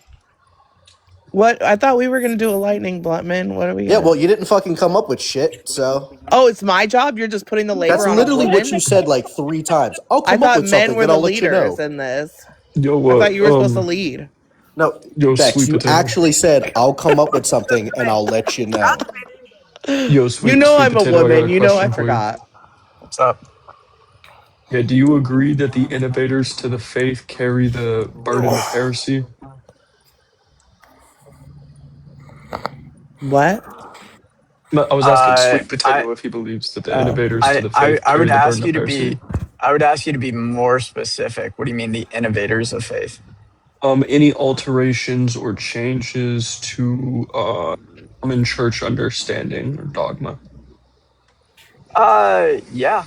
What? I thought we were gonna do a lightning Bluntman. What are we? Yeah, well, you didn't fucking come up with shit, so. Oh, it's my job. You're just putting the labor That's on. literally a what woman? you said like 3 times. I'll I come up thought with men something, were then the I'll let you know. leaders in this. Yo, I what? thought you were supposed to lead. No, Yo, Bex, sweet you potato. actually said I'll come up with something and I'll let you know. Yo, sweet, You know sweet I'm a potato, I got woman. You know I question for forgot. What's up? Yeah, do you agree that the innovators to the faith carry the burden of heresy? What? No, I was asking Sweet I Potato if he believes that the innovators to the I faith I carry would the ask burden you of to heresy. be I would ask you to be more specific. What do you mean the innovators of faith? Any alterations or changes to common church understanding or dogma? Yeah.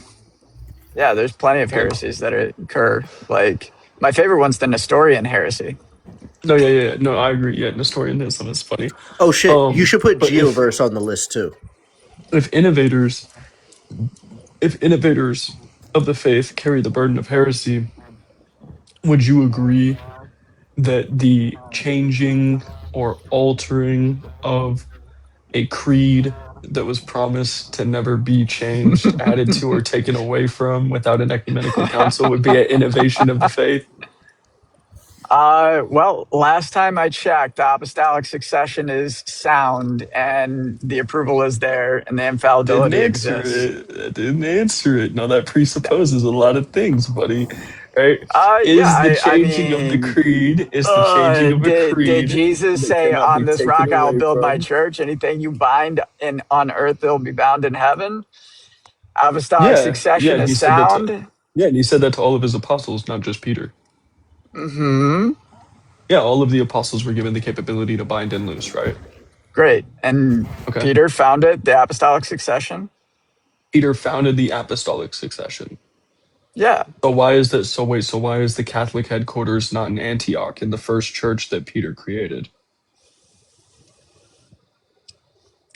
Yeah, there's plenty of heresies that occur. Like my favorite one's the Nestorian heresy. No, yeah. No, I agree. Yeah, Nestorianism is funny. Oh shit! You should put but Geoverse on the list too. If innovators of the faith carry the burden of heresy, would you agree that the changing or altering of a creed that was promised to never be changed, added to, or taken away from without an ecumenical council would be an innovation of the faith? Well, last time I checked, the apostolic succession is sound and the approval is there and the infallibility exists. Didn't answer it. No, that presupposes a lot of things, buddy. Right? The changing of the creed is the changing of a creed. Did Jesus that say, cannot on be this taken rock I'll away build my from. church? Anything you bind on earth, it'll be bound in heaven? Apostolic succession and he is said that sound. and he said that to all of his apostles, not just Peter. Mm-hmm. Yeah, all of the apostles were given the capability to bind and loose, right? Great. And Peter founded the apostolic succession? Peter founded the apostolic succession. Yeah. So why is that? So why is the Catholic headquarters not in Antioch, in the first church that Peter created?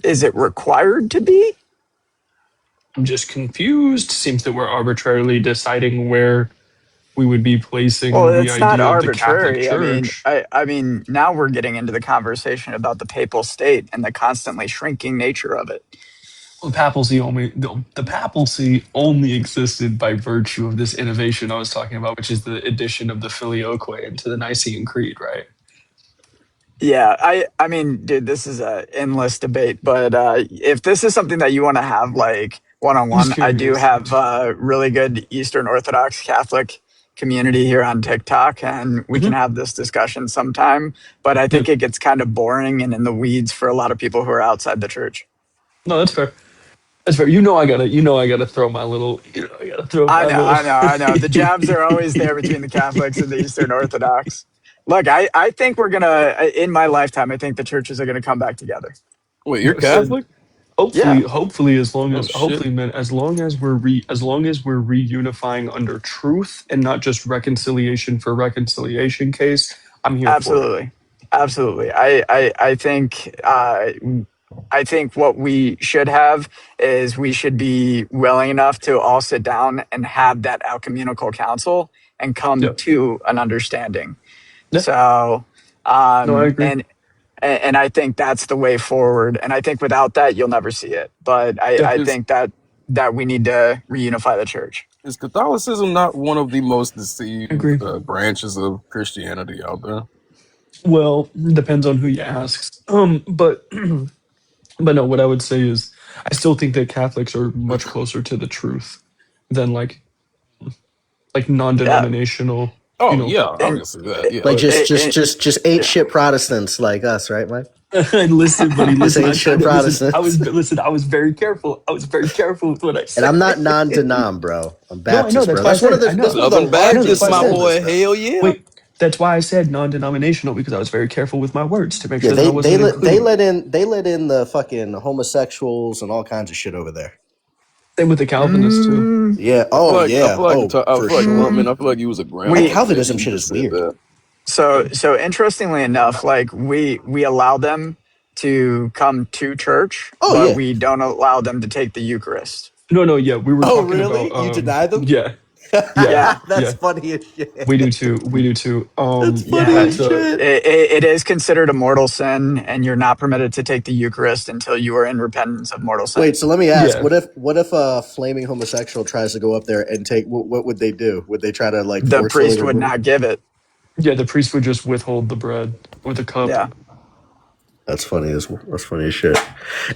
Is it required to be? I'm just confused. Seems that we're arbitrarily deciding where we would be placing Well, the it's not idea of the Catholic arbitrary. Church. I mean, now we're getting into the conversation about the papal state and the constantly shrinking nature of it. Well, the papacy only existed by virtue of this innovation I was talking about, which is the addition of the Filioque into the Nicene Creed, right? Yeah, I mean, dude, this is a endless debate, but if this is something that you want to have like one-on-one, I do have a really good Eastern Orthodox Catholic community here on TikTok, and we can have this discussion sometime, but I think it gets kind of boring and in the weeds for a lot of people who are outside the church. No, that's fair. That's fair. I gotta throw my little. I know. The jabs are always there between the Catholics and the Eastern Orthodox. Look, I think we're gonna, in my lifetime, I think the churches are gonna come back together. Wait, you're Catholic? Hopefully, as long as shit. man, as long as we're reunifying under truth and not just reconciliation for reconciliation case, I'm here for it. Absolutely. I think what we should have is we should be willing enough to all sit down and have that ecumenical council and come to an understanding. Yeah. So, No, I agree. and I think that's the way forward. And I think without that, you'll never see it. But I think that we need to reunify the church. Is Catholicism not one of the most deceived branches of Christianity out there? Well, depends on who you ask. But no, what I would say is I still think that Catholics are much closer to the truth than like non-denominational. Oh, you know, yeah, obviously that. Yeah. Like just ain't shit Protestants like us, right, Mike? Listen, buddy, listen. Ain't shit Protestants. I was very careful. I was very careful with what I said. And I'm not non-denom, bro. I'm No, I Baptist, know, bro. that's why I That's one of the said- I know. that's one of the Southern largest Baptist, my sins, boy. bro. Hell yeah. Wait, that's why I said non-denominational, because I was very careful with my words to make Yeah, sure that I wasn't they including. let in the fucking homosexuals and all kinds of shit over there. Same with the Calvinists too. Yeah. I Oh feel yeah. like, For sure. Bluntman, I feel like you was a grandma. That Calvinism shit is weird. So interestingly enough, like we allow them to come to church, but yeah. we don't allow them to take the Eucharist. No, yeah, we were talking really? about. You deny them? Yeah, Yeah, That's funny as shit. we do too. That's funny Yeah, as shit. it is considered a mortal sin, and you're not permitted to take the Eucharist until you are in repentance of mortal sin. Wait, so let me ask: Yeah. what if a flaming homosexual tries to go up there and take? What would they do? Would they try to like? The forcefully priest would remove- not give it. Yeah, the priest would just withhold the bread or the cup. Yeah. That's funny as shit. It'd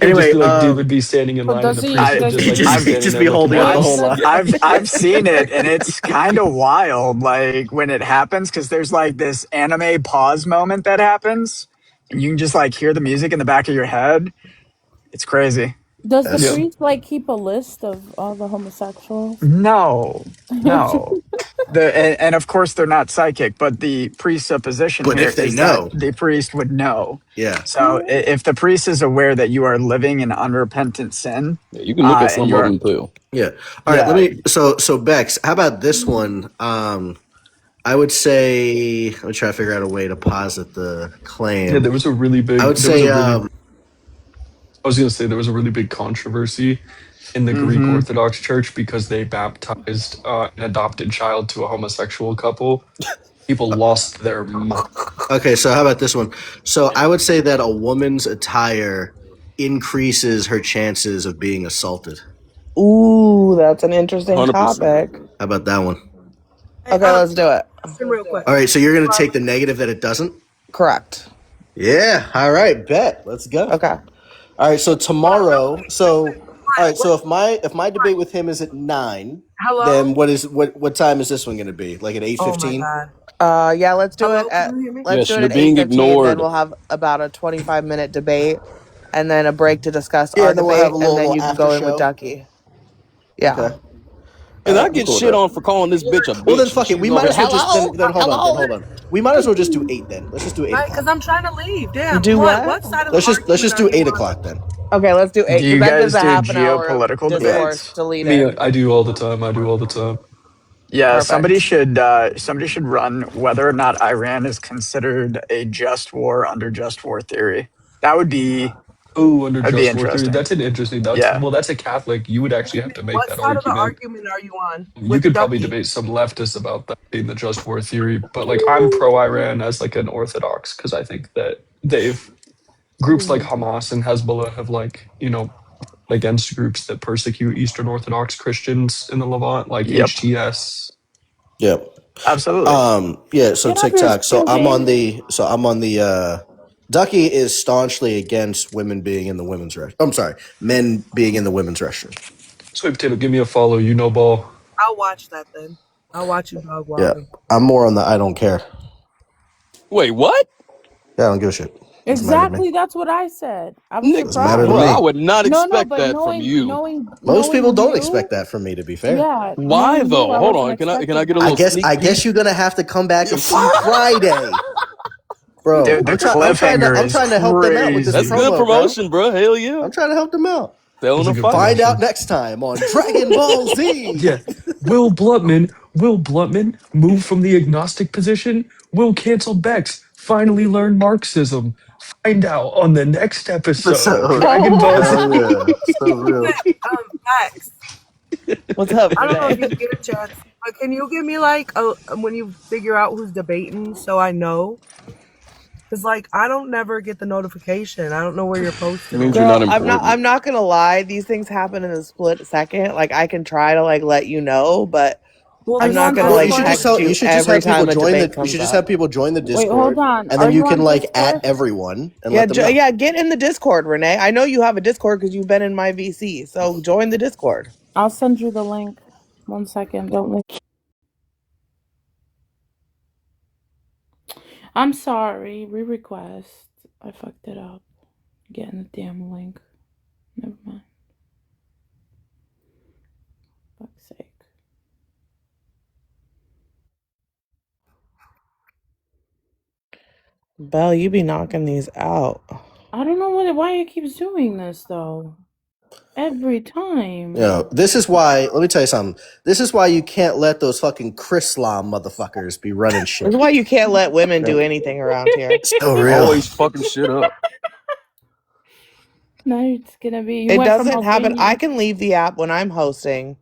Anyway, just be like Dude would be standing in line. does And the he- priest would does just, he- like, He'd just be standing holding there up the looking whole at us. line. I've seen it, and it's kind of wild. Like when it happens, because there's like this anime pause moment that happens, and you can just like hear the music in the back of your head. It's crazy. Does the Yeah. priest like keep a list of all the homosexuals? No. And of course they're not psychic, but the presupposition But here if they is know. that the priest would know. Yeah. So if the priest is aware that you are living in unrepentant sin, Yeah, you can look at and some of you're- them too. Yeah. All right. Yeah. Let me. So Bex, how about this one? I would say. Let me try to figure out a way to posit the claim. Yeah, there was a really big. I would there was say. a really- I was gonna say there was a really big controversy in the Greek Orthodox Church because they baptized an adopted child to a homosexual couple. People lost their mind. Okay, so how about this one? So I would say that a woman's attire increases her chances of being assaulted. Ooh, that's an interesting 100%. topic. How about that one? Okay, let's do it. Real quick. All right, so you're gonna take the negative that it doesn't? Correct. Yeah. All right, bet. Let's go. Okay. All right, so tomorrow. So all right, so if my debate with him is at 9, Hello? then what time is this one gonna be? Like at 8:15? Oh my God. Yeah, let's do Hello, it at can you hear me? let's Yes, do you're it at being 8:15. ignored. Then we'll have about a 25-minute debate, and then a break to discuss Yeah, our and then we'll debate, have a and little then you can after go in show. with Ducky. Yeah. Okay. And I I'm get cool with shit that. on for calling this bitch a bitch. Well then and fuck it. she's We over might as well here, just then hold on. We might as well just do 8 then. Let's just do 8 Because o'clock. I'm trying to leave. Damn. Do what? What side of Let's the just do argument are 8 you on? o'clock then. Okay, let's do 8. Do you That gives guys a do half an hour of geopolitical discourse debates? deleted. I do all the time. Yeah, Perfect. somebody should run whether or not Iran is considered a just war under just war theory. That would be Oh, under That'd be just war theory. interesting. That's an interesting. Yeah. Well, that's a Catholic. You would actually have to make What that side of the argument. argument are you on? You With could probably Ducky? debate some leftists about that being the just war theory, but like I'm pro Iran as like an Orthodox because I think that groups like Hamas and Hezbollah have against groups that persecute Eastern Orthodox Christians in the Levant, like Yep. HTS. Yep. Absolutely. Yeah, so Get off your TikTok. So I'm on screen. the Ducky is staunchly against women being in the women's restroom. I'm sorry, men being in the women's restroom. Sweet Potato, give me a follow. You know ball. I'll watch that then. I'll watch you dog Yeah. walking. I'm more on the I don't care. Wait, what? Yeah, I don't give a shit. Doesn't matter to me. Exactly, that's what I said. I was Nick, Doesn't matter to surprised. well, me. I would not No, expect but that from you. Most people don't you, expect that from me, to be fair. Yeah. Why knowing though? you, I Hold wasn't on. Can I expecting get a that. little I guess you're gonna have to come back and see Friday. Bro, Dude, the I'm trying cliffhanger to help them out with this That's promo, good bro. promotion, bro. Hell yeah. I'm trying to help them out. Selling That's a a good fight. Find out next time on Dragon Ball Z. Yeah. Will Blutman Will Bluntman move from the agnostic position? Will Cancel Bex finally learn Marxism? Find out on the next episode of Dragon Ball Z. Hell yeah. So real. Max, What's up, I don't know if you Renee? get a chance, but can you give me like a when you figure out who's debating so I know? Cause like I don't never get the notification. I don't know where you're posted. It means you're Girl, not important. I'm not gonna lie. These things happen in a split second. Like I can try to like let you know, but Well, I'm not gonna Well, like you should just text tell, you should just every have people time a join debate the. You comes should just up. have people join the Wait, hold Discord, on. and Are then you you can on like Discord? at everyone and Yeah, let them know. yeah, get in the Discord, Renee. I know you have a Discord because you've been in my VC. So join the Discord. I'll send you the link. 1 second. Don't leave. I'm sorry. Re-request. I fucked it up. Getting the damn link. Never mind. Fuck's sake. Belle, you be knocking these out. I don't know why it keeps doing this though. Every time. You know, this is why. Let me tell you something. This is why you can't let those fucking Chrislam motherfuckers be running shit. That's why you can't let women do anything around here. So real. Always fucking shit up. Now it's gonna be. It doesn't happen. I can leave the app when I'm hosting,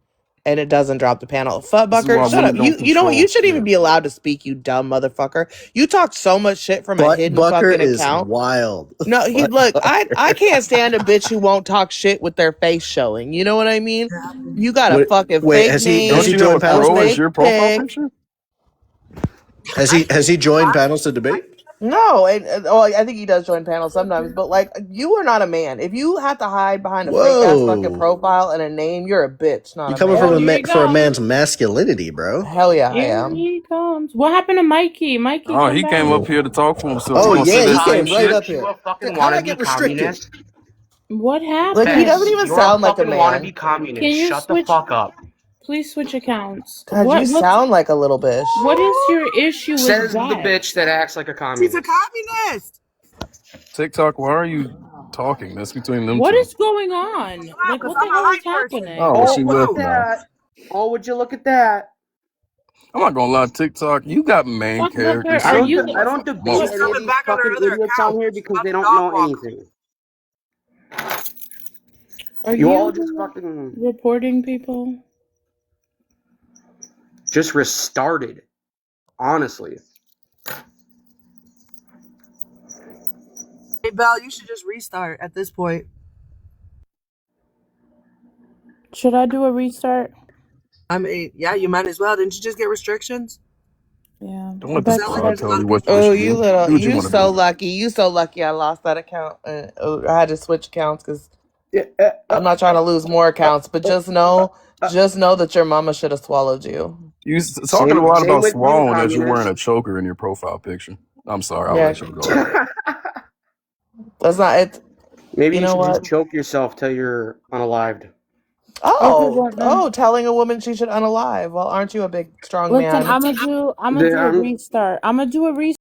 and it doesn't drop the panel. Fuckbucker, shut up. You know what? You shouldn't even be allowed to speak. You dumb motherfucker. You talk so much shit from a hidden Bucker fucking is account. wild. No, look. I can't stand a bitch who won't talk shit with their face showing. You know what I mean? You got a fucking fake has name. he joined panels? Pic. Has he joined panels to debate? No, I think he does join panels sometimes, but like you are not a man. If you have to hide behind a fake ass fucking Whoa. profile and a name, you're a bitch, not You a coming man. from for a man's masculinity, bro? Hell yeah, I Here am. he comes. What happened to Mikey? Mikey. Oh, come he back. came up here to talk for himself. Oh He gonna yeah, say he that came same right shit. up here. How'd I get restricted? What happened? Like he doesn't even sound like a man. Can you switch? Please switch accounts. God, you sound like a little bitch. What is your issue with Says the that? bitch that acts like a communist. She's a communist. TikTok, why are you talking? That's between them What two. is going on? Like, what the hell is happening? Oh, well, she look left at now. that. Oh, would you look at that? I'm not gonna lie, TikTok, you got main Fuck, characters. Booker, are so you- you I don't debate most- any of these fucking idiots on here because they don't know anything. Are You you all just fucking reporting people? just restarted. Honestly. Hey Belle, you should just restart at this point. Should I do a restart? I mean, yeah, you might as well. Didn't you just get restrictions? Yeah. Don't let this crowd tell you what you Oh, should you do. little, Do what you you wanna so do. lucky. You so lucky. I lost that account. I had to switch accounts because I'm not trying to lose more accounts. But just know that your mama should have swallowed you. You talking a lot same about with you, swallowing as you're communist. wearing a choker in your profile picture. I'm sorry, I'll Yeah. let you go. That's not it. Maybe You you know should what? just choke yourself till you're unalived. Oh, telling a woman she should unalive. Well, aren't you a big strong Listen, man? I'm gonna do a restart. I'm gonna do a restart.